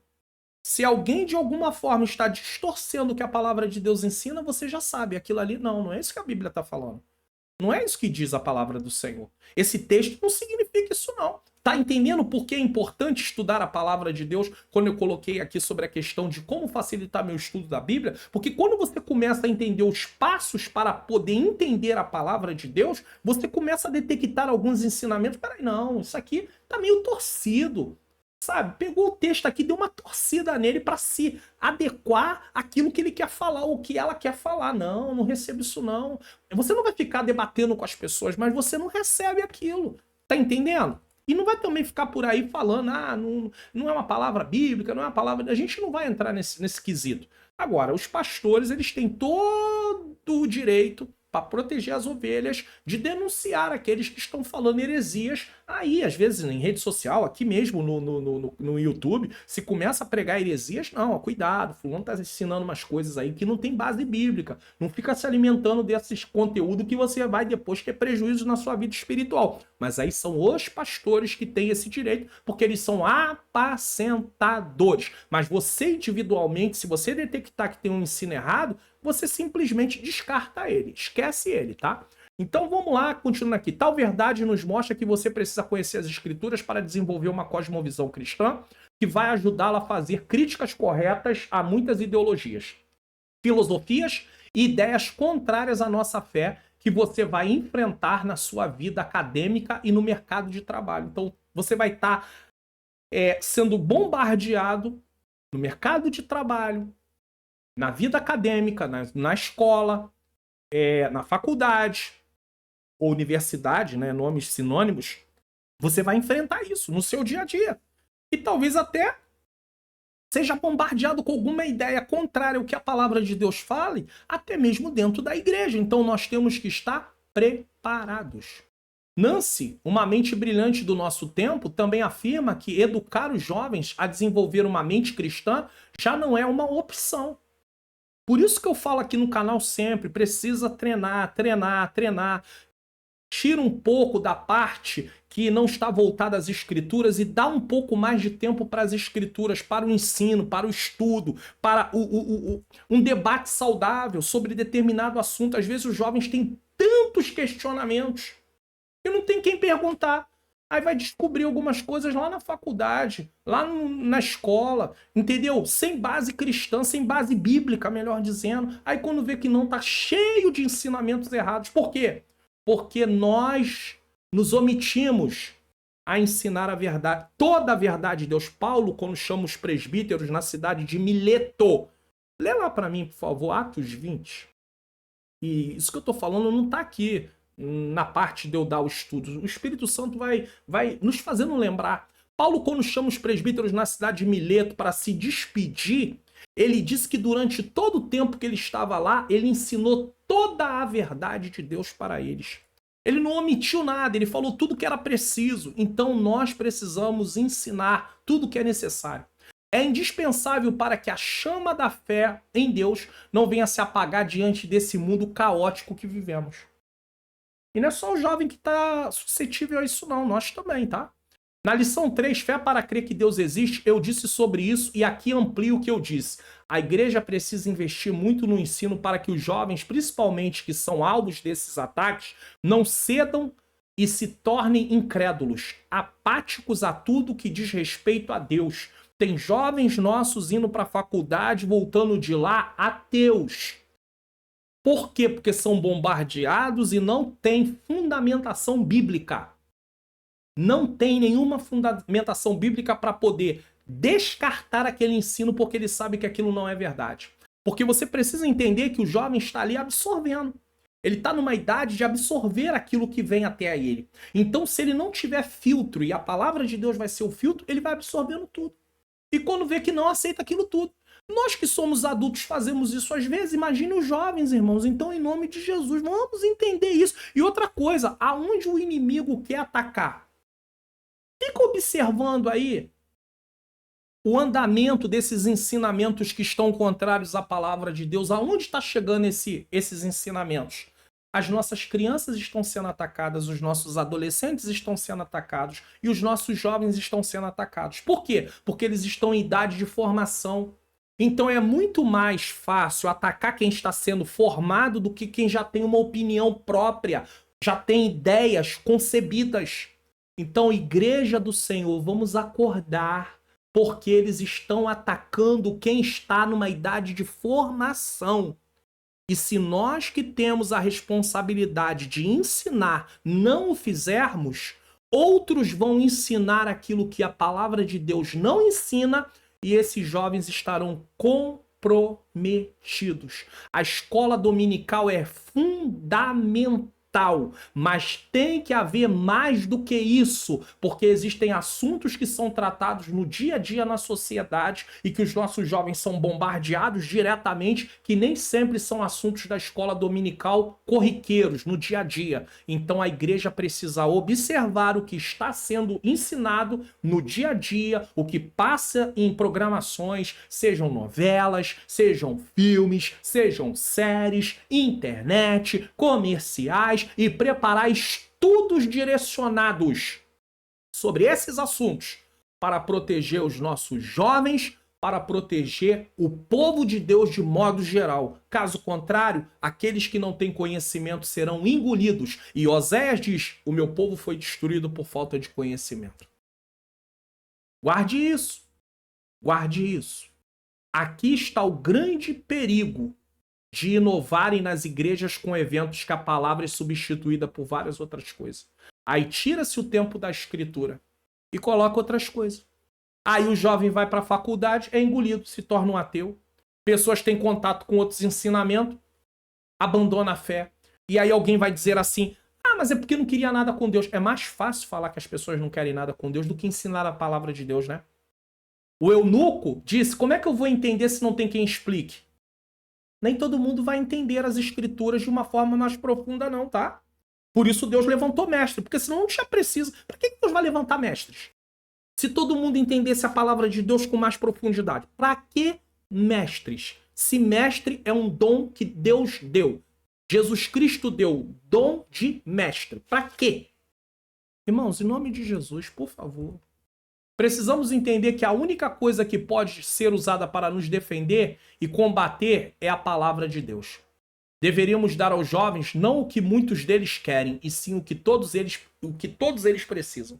Se alguém de alguma forma está distorcendo o que a palavra de Deus ensina, você já sabe, aquilo ali não é isso que a Bíblia está falando. Não é isso que diz a palavra do Senhor. Esse texto não significa isso não. Tá entendendo por que é importante estudar a palavra de Deus quando eu coloquei aqui sobre a questão de como facilitar meu estudo da Bíblia? Porque quando você começa a entender os passos para poder entender a palavra de Deus, você começa a detectar alguns ensinamentos. Peraí, não, isso aqui tá meio torcido. Sabe, pegou o texto aqui, deu uma torcida nele para se adequar àquilo que ele quer falar, ou que ela quer falar. Não recebo isso não. Você não vai ficar debatendo com as pessoas, mas você não recebe aquilo. Tá entendendo? E não vai também ficar por aí falando, não é uma palavra bíblica, não é uma palavra... A gente não vai entrar nesse quesito. Agora, os pastores, eles têm todo o direito para proteger as ovelhas, de denunciar aqueles que estão falando heresias aí, às vezes em rede social, aqui mesmo no YouTube, se começa a pregar heresias, não, cuidado, fulano está ensinando umas coisas aí que não tem base bíblica, não fica se alimentando desses conteúdos que você vai depois ter prejuízo na sua vida espiritual. Mas aí são os pastores que têm esse direito, porque eles são apacentadores. Mas você individualmente, se você detectar que tem um ensino errado, você simplesmente descarta ele, esquece ele, tá? Então vamos lá, continuando aqui. Tal verdade nos mostra que você precisa conhecer as escrituras para desenvolver uma cosmovisão cristã que vai ajudá-la a fazer críticas corretas a muitas ideologias, filosofias e ideias contrárias à nossa fé que você vai enfrentar na sua vida acadêmica e no mercado de trabalho. Então você vai estar sendo bombardeado no mercado de trabalho, na vida acadêmica, na escola, na faculdade ou universidade, né, nomes sinônimos, você vai enfrentar isso no seu dia a dia. E talvez até seja bombardeado com alguma ideia contrária ao que a palavra de Deus fale, até mesmo dentro da igreja. Então nós temos que estar preparados. Nancy, uma mente brilhante do nosso tempo, também afirma que educar os jovens a desenvolver uma mente cristã já não é uma opção. Por isso que eu falo aqui no canal sempre, precisa treinar. Tira um pouco da parte que não está voltada às escrituras e dá um pouco mais de tempo para as escrituras, para o ensino, para o estudo, para um debate saudável sobre determinado assunto. Às vezes os jovens têm tantos questionamentos e não tem quem perguntar. Aí vai descobrir algumas coisas lá na faculdade, lá na escola, entendeu? Sem base cristã, sem base bíblica, melhor dizendo. Aí quando vê que não, tá cheio de ensinamentos errados. Por quê? Porque nós nos omitimos a ensinar a verdade, toda a verdade de Deus. Paulo, quando chama os presbíteros na cidade de Mileto, lê lá para mim, por favor, Atos 20. E isso que eu tô falando não tá aqui na parte de eu dar o estudo. O Espírito Santo vai nos fazendo lembrar. Paulo, quando chama os presbíteros na cidade de Mileto para se despedir, ele disse que durante todo o tempo que ele estava lá, ele ensinou toda a verdade de Deus para eles. Ele não omitiu nada, ele falou tudo que era preciso. Então nós precisamos ensinar tudo que é necessário. É indispensável para que a chama da fé em Deus não venha se apagar diante desse mundo caótico que vivemos. E não é só o jovem que está suscetível a isso não, nós também, tá? Na lição 3, fé para crer que Deus existe, eu disse sobre isso e aqui amplio o que eu disse. A igreja precisa investir muito no ensino para que os jovens, principalmente que são alvos desses ataques, não cedam e se tornem incrédulos, apáticos a tudo que diz respeito a Deus. Tem jovens nossos indo para a faculdade, voltando de lá, ateus. Por quê? Porque são bombardeados e não tem fundamentação bíblica. Não tem nenhuma fundamentação bíblica para poder descartar aquele ensino porque ele sabe que aquilo não é verdade. Porque você precisa entender que o jovem está ali absorvendo. Ele está numa idade de absorver aquilo que vem até ele. Então, se ele não tiver filtro e a palavra de Deus vai ser o filtro, ele vai absorvendo tudo. E quando vê que não aceita aquilo tudo. Nós que somos adultos fazemos isso às vezes, imagine os jovens, irmãos. Então, em nome de Jesus, vamos entender isso. E outra coisa, aonde o inimigo quer atacar? Fica observando aí o andamento desses ensinamentos que estão contrários à palavra de Deus. Aonde está chegando esses ensinamentos? As nossas crianças estão sendo atacadas, os nossos adolescentes estão sendo atacados e os nossos jovens estão sendo atacados. Por quê? Porque eles estão em idade de formação. Então é muito mais fácil atacar quem está sendo formado do que quem já tem uma opinião própria, já tem ideias concebidas. Então, Igreja do Senhor, vamos acordar, porque eles estão atacando quem está numa idade de formação. E se nós que temos a responsabilidade de ensinar não o fizermos, outros vão ensinar aquilo que a palavra de Deus não ensina e esses jovens estarão comprometidos. A escola dominical é fundamental, mas tem que haver mais do que isso, porque existem assuntos que são tratados no dia a dia na sociedade e que os nossos jovens são bombardeados diretamente, que nem sempre são assuntos da escola dominical corriqueiros, no dia a dia. Então a igreja precisa observar o que está sendo ensinado no dia a dia, o que passa em programações, sejam novelas, sejam filmes, sejam séries, internet, comerciais, e preparar estudos direcionados sobre esses assuntos para proteger os nossos jovens, para proteger o povo de Deus de modo geral. Caso contrário, aqueles que não têm conhecimento serão engolidos. E Oséias diz: o meu povo foi destruído por falta de conhecimento. Guarde isso. Guarde isso. Aqui está o grande perigo de inovarem nas igrejas com eventos que a palavra é substituída por várias outras coisas. Aí tira-se o tempo da escritura e coloca outras coisas. Aí o jovem vai para a faculdade, é engolido, se torna um ateu. Pessoas têm contato com outros ensinamentos, abandona a fé. E aí alguém vai dizer assim: ah, mas é porque não queria nada com Deus. É mais fácil falar que as pessoas não querem nada com Deus do que ensinar a palavra de Deus, né? O eunuco disse: como é que eu vou entender se não tem quem explique? Nem todo mundo vai entender as escrituras de uma forma mais profunda, não, tá? Por isso Deus levantou mestre, porque senão não tinha preciso. Para que Deus vai levantar mestres? Se todo mundo entendesse a palavra de Deus com mais profundidade. Para que mestres? Se mestre é um dom que Deus deu. Jesus Cristo deu dom de mestre. Para quê? Irmãos, em nome de Jesus, por favor. Precisamos entender que a única coisa que pode ser usada para nos defender e combater é a palavra de Deus. Deveríamos dar aos jovens não o que muitos deles querem, e sim o que todos eles precisam.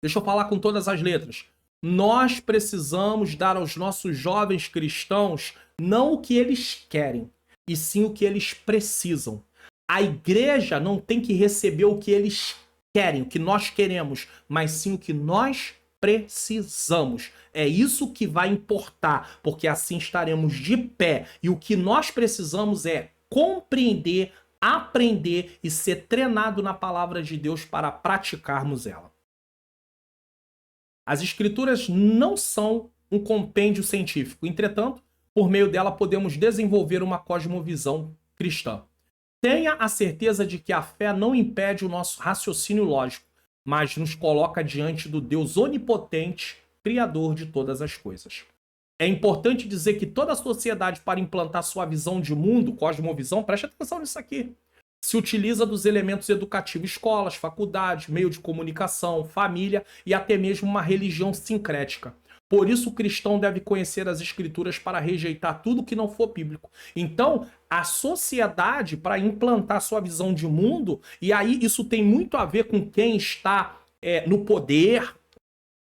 Deixa eu falar com todas as letras. Nós precisamos dar aos nossos jovens cristãos não o que eles querem, e sim o que eles precisam. A igreja não tem que receber o que eles querem, o que nós queremos, mas sim o que nós precisamos. É isso que vai importar, porque assim estaremos de pé. E o que nós precisamos é compreender, aprender e ser treinado na palavra de Deus para praticarmos ela. As escrituras não são um compêndio científico. Entretanto, por meio dela podemos desenvolver uma cosmovisão cristã. Tenha a certeza de que a fé não impede o nosso raciocínio lógico, mas nos coloca diante do Deus onipotente, criador de todas as coisas. É importante dizer que toda a sociedade, para implantar sua visão de mundo, cosmovisão, preste atenção nisso aqui, se utiliza dos elementos educativos, escolas, faculdades, meio de comunicação, família e até mesmo uma religião sincrética. Por isso o cristão deve conhecer as escrituras para rejeitar tudo que não for bíblico. Então, a sociedade, para implantar sua visão de mundo, e aí isso tem muito a ver com quem está no poder,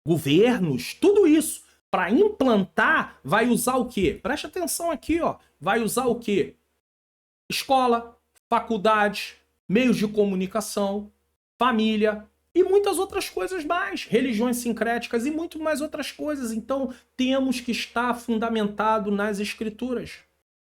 governos, tudo isso, para implantar, vai usar o quê? Preste atenção aqui, ó. Vai usar o quê? Escola, faculdade, meios de comunicação, família, e muitas outras coisas mais, religiões sincréticas e muito mais outras coisas. Então, temos que estar fundamentado nas escrituras.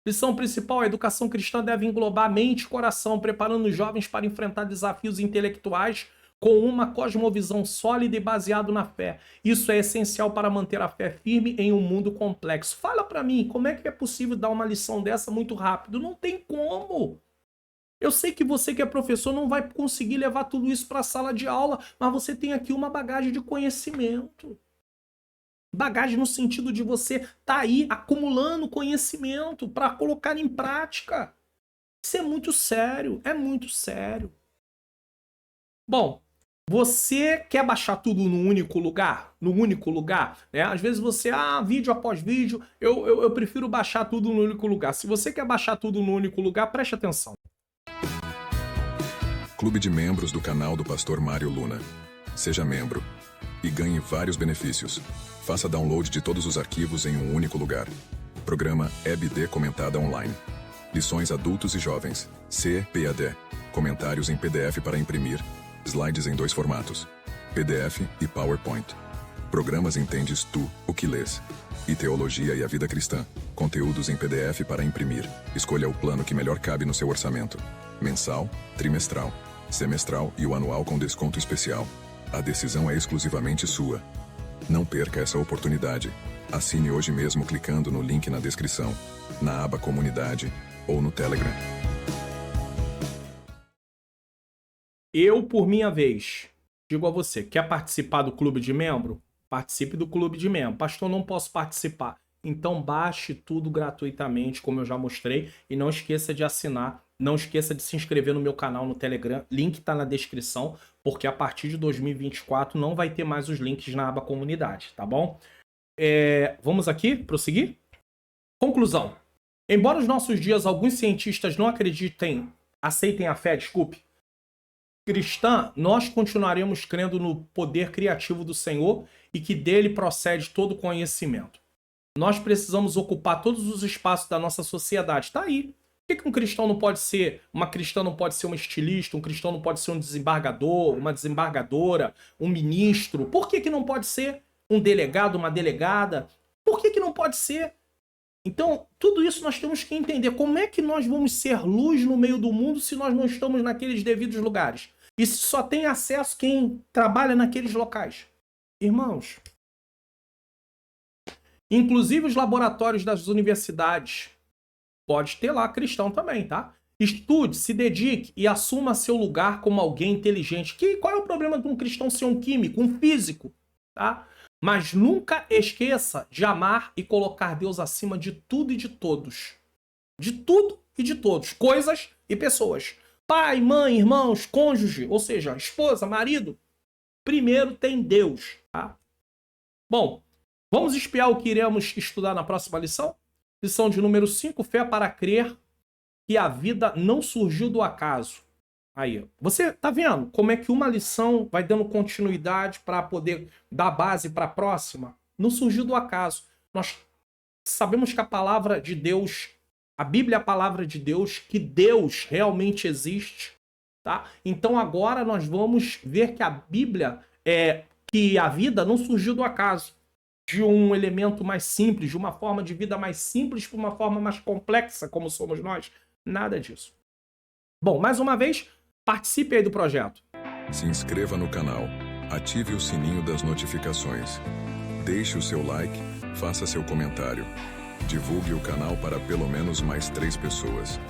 Lição principal: a educação cristã deve englobar mente e coração, preparando os jovens para enfrentar desafios intelectuais com uma cosmovisão sólida e baseado na fé. Isso é essencial para manter a fé firme em um mundo complexo. Fala para mim, como é que é possível dar uma lição dessa muito rápido? Não tem como. Eu sei que você que é professor não vai conseguir levar tudo isso para a sala de aula, mas você tem aqui uma bagagem de conhecimento. Bagagem no sentido de você tá aí acumulando conhecimento para colocar em prática. Isso é muito sério, é muito sério. Bom, você quer baixar tudo num único lugar? No único lugar? Né? Às vezes você, vídeo após vídeo, eu prefiro baixar tudo no único lugar. Se você quer baixar tudo no único lugar, preste atenção. Clube de membros do canal do Pastor Mário Luna. Seja membro e ganhe vários benefícios. Faça download de todos os arquivos em um único lugar. Programa EBD comentada online. Lições adultos e jovens. CPAD. Comentários em PDF para imprimir. Slides em 2 formatos. PDF e PowerPoint. Programas Entendes Tu, o que lês. E Teologia e a Vida Cristã. Conteúdos em PDF para imprimir. Escolha o plano que melhor cabe no seu orçamento. Mensal, trimestral, semestral e o anual com desconto especial. A decisão é exclusivamente sua. Não perca essa oportunidade. Assine hoje mesmo clicando no link na descrição, na aba Comunidade ou no Telegram. Eu, por minha vez, digo a você, quer participar do clube de membro? Participe do clube de membro. Pastor, não posso participar. Então baixe tudo gratuitamente, como eu já mostrei, e não esqueça de assinar. Não esqueça de se inscrever no meu canal no Telegram, link está na descrição, porque a partir de 2024 não vai ter mais os links na aba comunidade, tá bom? Vamos aqui, prosseguir? Conclusão. Embora nos nossos dias alguns cientistas não aceitem a fé, cristã, nós continuaremos crendo no poder criativo do Senhor e que dele procede todo o conhecimento. Nós precisamos ocupar todos os espaços da nossa sociedade. Tá aí. Por que um cristão não pode ser, uma cristã não pode ser um estilista, um cristão não pode ser um desembargador, uma desembargadora, um ministro? Por que não pode ser um delegado, uma delegada? Por que não pode ser? Então, tudo isso nós temos que entender. Como é que nós vamos ser luz no meio do mundo se nós não estamos naqueles devidos lugares? E se só tem acesso quem trabalha naqueles locais? Irmãos, inclusive os laboratórios das universidades, pode ter lá cristão também, tá? Estude, se dedique e assuma seu lugar como alguém inteligente. Qual é o problema de um cristão ser um químico, um físico, tá? Mas nunca esqueça de amar e colocar Deus acima de tudo e de todos. De tudo e de todos. Coisas e pessoas. Pai, mãe, irmãos, cônjuge, ou seja, esposa, marido. Primeiro tem Deus, tá? Bom, vamos espiar o que iremos estudar na próxima lição? Lição de número 5, fé para crer que a vida não surgiu do acaso. Aí, você tá vendo como é que uma lição vai dando continuidade para poder dar base para a próxima? Não surgiu do acaso. Nós sabemos que a palavra de Deus, a Bíblia é a palavra de Deus, que Deus realmente existe, tá? Então agora nós vamos ver que a Bíblia que a vida não surgiu do acaso. De um elemento mais simples, de uma forma de vida mais simples para uma forma mais complexa, como somos nós. Nada disso. Bom, mais uma vez, participe aí do projeto. Se inscreva no canal, ative o sininho das notificações. Deixe o seu like, faça seu comentário. Divulgue o canal para pelo menos mais 3 pessoas.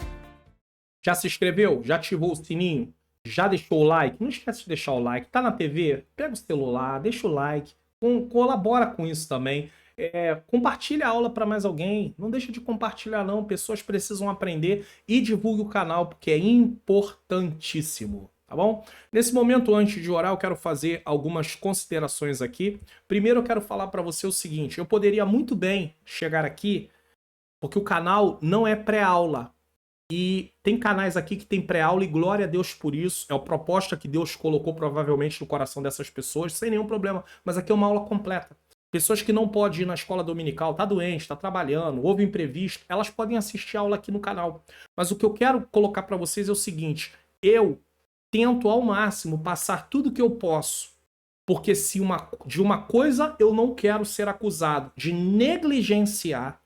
Já se inscreveu? Já ativou o sininho? Já deixou o like? Não esquece de deixar o like. Tá na TV? Pega o celular, deixa o like. Colabora com isso também. Compartilha a aula para mais alguém. Não deixa de compartilhar não. Pessoas precisam aprender e divulgue o canal porque é importantíssimo. Tá bom? Nesse momento, antes de orar, eu quero fazer algumas considerações aqui. Primeiro, eu quero falar para você o seguinte. Eu poderia muito bem chegar aqui porque o canal não é pré-aula. E tem canais aqui que tem pré-aula e glória a Deus por isso. É a proposta que Deus colocou provavelmente no coração dessas pessoas, sem nenhum problema. Mas aqui é uma aula completa. Pessoas que não podem ir na escola dominical, tá doente, tá trabalhando, houve imprevisto, elas podem assistir a aula aqui no canal. Mas o que eu quero colocar para vocês é o seguinte. Eu tento ao máximo passar tudo que eu posso. Porque de uma coisa eu não quero ser acusado de negligenciar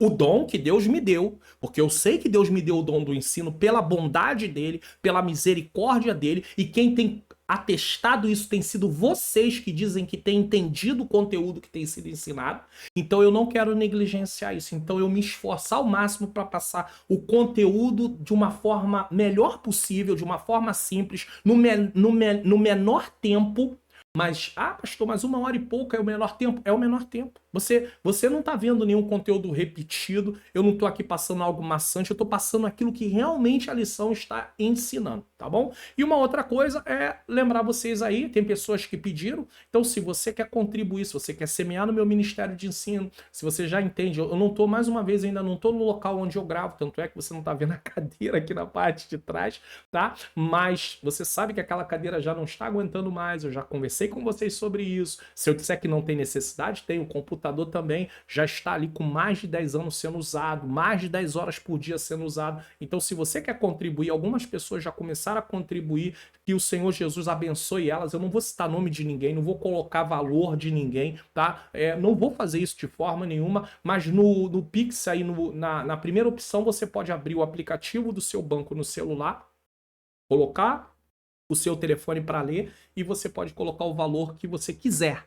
o dom que Deus me deu, porque eu sei que Deus me deu o dom do ensino pela bondade dele, pela misericórdia dele, e quem tem atestado isso, tem sido vocês que dizem que têm entendido o conteúdo que tem sido ensinado. Então eu não quero negligenciar isso. Então eu me esforçar ao máximo para passar o conteúdo de uma forma melhor possível, de uma forma simples, no menor tempo. Mas, pastor, mas 1 hora e pouco é o menor tempo? É o menor tempo. Você não está vendo nenhum conteúdo repetido, eu não estou aqui passando algo maçante, eu estou passando aquilo que realmente a lição está ensinando, tá bom? E uma outra coisa é lembrar vocês aí, tem pessoas que pediram, então se você quer contribuir, se você quer semear no meu ministério de ensino, se você já entende, eu não estou, mais uma vez, ainda não estou no local onde eu gravo, tanto é que você não está vendo a cadeira aqui na parte de trás, tá? Mas você sabe que aquela cadeira já não está aguentando mais, eu já conversei com vocês sobre isso. Se eu disser que não tem necessidade, tem. O computador também já está ali com mais de 10 anos sendo usado, mais de 10 horas por dia sendo usado. Então, se você quer contribuir, algumas pessoas já começaram a contribuir, que o Senhor Jesus abençoe elas. Eu não vou citar nome de ninguém, não vou colocar valor de ninguém, tá? Não vou fazer isso de forma nenhuma, mas no Pix aí, na primeira opção, você pode abrir o aplicativo do seu banco no celular, colocar o seu telefone para ler e você pode colocar o valor que você quiser.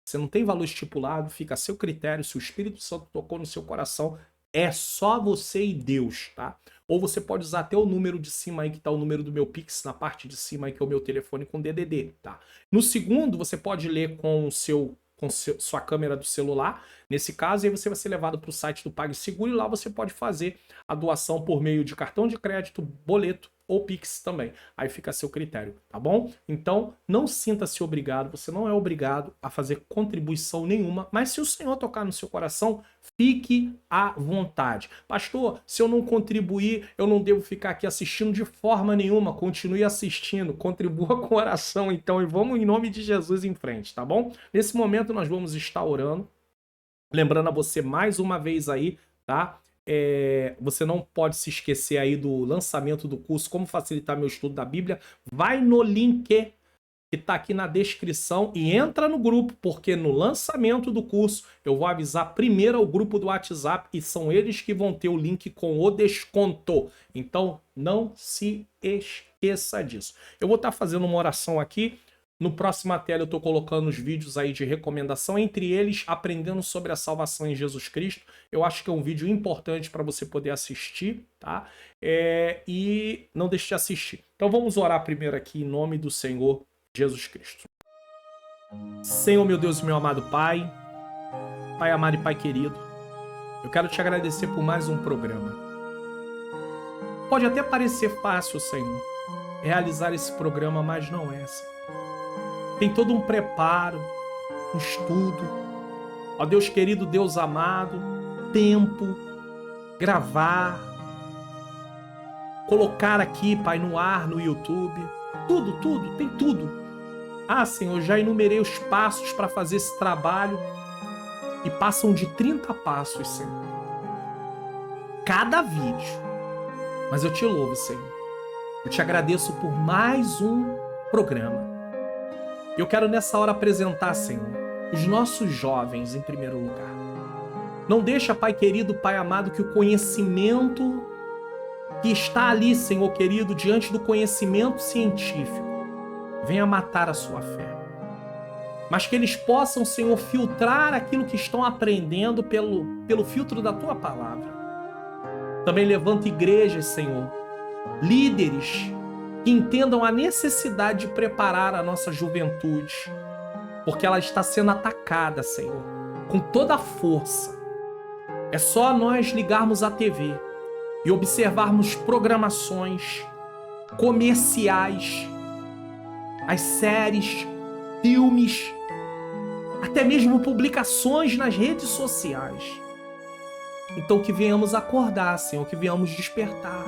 Você não tem valor estipulado, fica a seu critério. Se o Espírito Santo tocou no seu coração, é só você e Deus, tá? Ou você pode usar até o número de cima aí, que tá o número do meu Pix na parte de cima aí, que é o meu telefone com DDD, tá? No segundo, você pode ler com sua câmera do celular, nesse caso, aí você vai ser levado para o site do PagSeguro e lá você pode fazer a doação por meio de cartão de crédito, boleto ou Pix também. Aí fica a seu critério, tá bom? Então, não sinta-se obrigado, você não é obrigado a fazer contribuição nenhuma, mas se o Senhor tocar no seu coração, fique à vontade. Pastor, se eu não contribuir, eu não devo ficar aqui assistindo de forma nenhuma. Continue assistindo, contribua com oração então e vamos em nome de Jesus em frente, tá bom? Nesse momento nós vamos estar orando. Lembrando a você mais uma vez aí, tá? Você não pode se esquecer aí do lançamento do curso Como Facilitar Meu Estudo da Bíblia. Vai no link que tá aqui na descrição e entra no grupo, porque no lançamento do curso eu vou avisar primeiro ao grupo do WhatsApp e são eles que vão ter o link com o desconto. Então não se esqueça disso. Eu vou estar fazendo uma oração aqui. No próximo tela eu estou colocando os vídeos aí de recomendação, entre eles aprendendo sobre a salvação em Jesus Cristo. Eu acho que é um vídeo importante para você poder assistir, tá? E não deixe de assistir. Então vamos orar primeiro aqui em nome do Senhor Jesus Cristo. Senhor, meu Deus e meu amado Pai, Pai amado e Pai querido, eu quero te agradecer por mais um programa. Pode até parecer fácil, Senhor, realizar esse programa, mas não é, Senhor. Tem todo um preparo, um estudo. Ó Deus querido, Deus amado, tempo, gravar, colocar aqui, Pai, no ar, no YouTube. Tudo, tem tudo. Senhor, já enumerei os passos para fazer esse trabalho e passam de 30 passos, Senhor. Cada vídeo. Mas eu te louvo, Senhor. Eu te agradeço por mais um programa. Eu quero nessa hora apresentar, Senhor, os nossos jovens em primeiro lugar. Não deixa, Pai querido, Pai amado, que o conhecimento que está ali, Senhor querido, diante do conhecimento científico, venha matar a sua fé. Mas que eles possam, Senhor, filtrar aquilo que estão aprendendo pelo filtro da Tua palavra. Também levanta igrejas, Senhor, líderes, que entendam a necessidade de preparar a nossa juventude, porque ela está sendo atacada, Senhor, com toda a força. É só nós ligarmos a TV e observarmos programações comerciais, as séries, filmes, até mesmo publicações nas redes sociais. Então que venhamos acordar, Senhor, que venhamos despertar.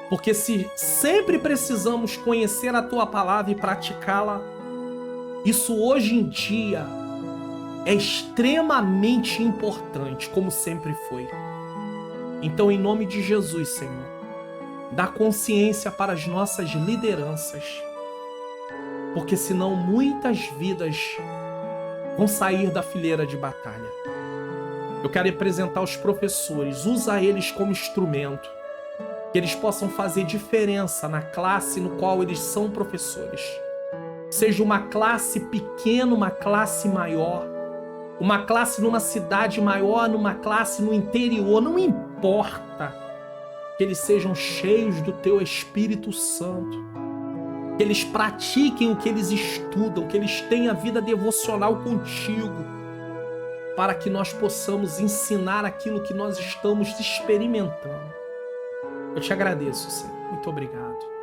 Porque se sempre precisamos conhecer a Tua palavra e praticá-la, isso hoje em dia é extremamente importante, como sempre foi. Então, em nome de Jesus, Senhor, dá consciência para as nossas lideranças, porque senão muitas vidas vão sair da fileira de batalha. Eu quero apresentar os professores, usa eles como instrumento, que eles possam fazer diferença na classe no qual eles são professores. seja uma classe pequena, uma classe maior, uma classe numa cidade maior, numa classe no interior, não importa, que eles sejam cheios do teu Espírito Santo, que eles pratiquem o que eles estudam, que eles tenham a vida devocional contigo, para que nós possamos ensinar aquilo que nós estamos experimentando. Eu te agradeço, Senhor. Muito obrigado.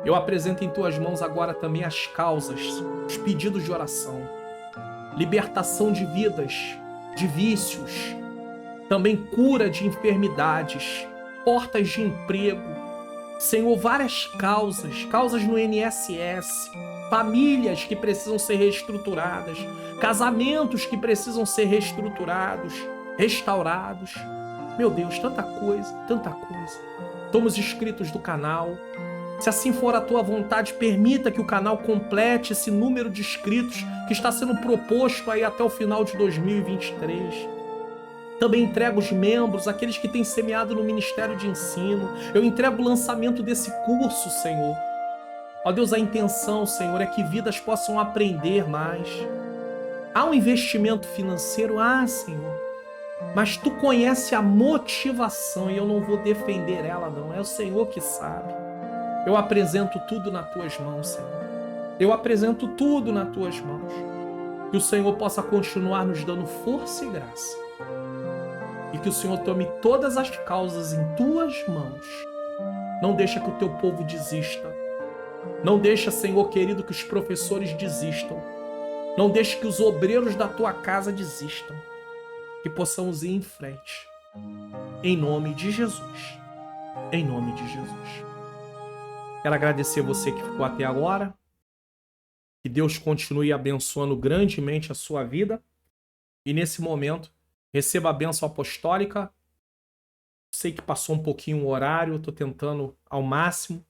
Eu apresento em tuas mãos agora também as causas, os pedidos de oração, libertação de vidas, de vícios, também cura de enfermidades, portas de emprego. Senhor, várias causas no INSS, famílias que precisam ser reestruturadas, casamentos que precisam ser reestruturados, restaurados. Meu Deus, tanta coisa, tanta coisa. Toma os inscritos do canal. Se assim for a tua vontade, permita que o canal complete esse número de inscritos que está sendo proposto aí até o final de 2023. Também entrego os membros, aqueles que têm semeado no Ministério de Ensino. Eu entrego o lançamento desse curso, Senhor. Ó Deus, a intenção, Senhor, é que vidas possam aprender mais. Há um investimento financeiro? Senhor. Mas Tu conhece a motivação e eu não vou defender ela, não. É o Senhor que sabe. Eu apresento tudo nas Tuas mãos, Senhor. Eu apresento tudo nas Tuas mãos. Que o Senhor possa continuar nos dando força e graça. E que o Senhor tome todas as causas em Tuas mãos. Não deixa que o Teu povo desista. Não deixa, Senhor querido, que os professores desistam. Não deixa que os obreiros da Tua casa desistam. Que possamos ir em frente. Em nome de Jesus. Em nome de Jesus. Quero agradecer você que ficou até agora. Que Deus continue abençoando grandemente a sua vida. E nesse momento, receba a bênção apostólica. Sei que passou um pouquinho o horário, estou tentando ao máximo,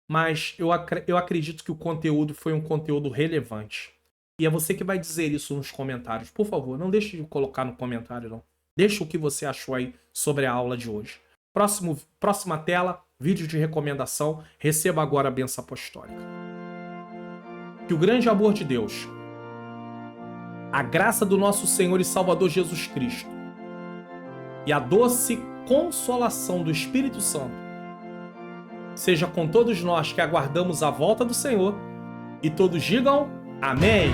mas eu acredito que o conteúdo foi um conteúdo relevante. E é você que vai dizer isso nos comentários. Por favor, não deixe de colocar no comentário, não. Deixa o que você achou aí sobre a aula de hoje. Próxima tela, vídeo de recomendação. Receba agora a bênção apostólica. Que o grande amor de Deus, a graça do nosso Senhor e Salvador Jesus Cristo e a doce consolação do Espírito Santo seja com todos nós que aguardamos a volta do Senhor, e todos digam amém.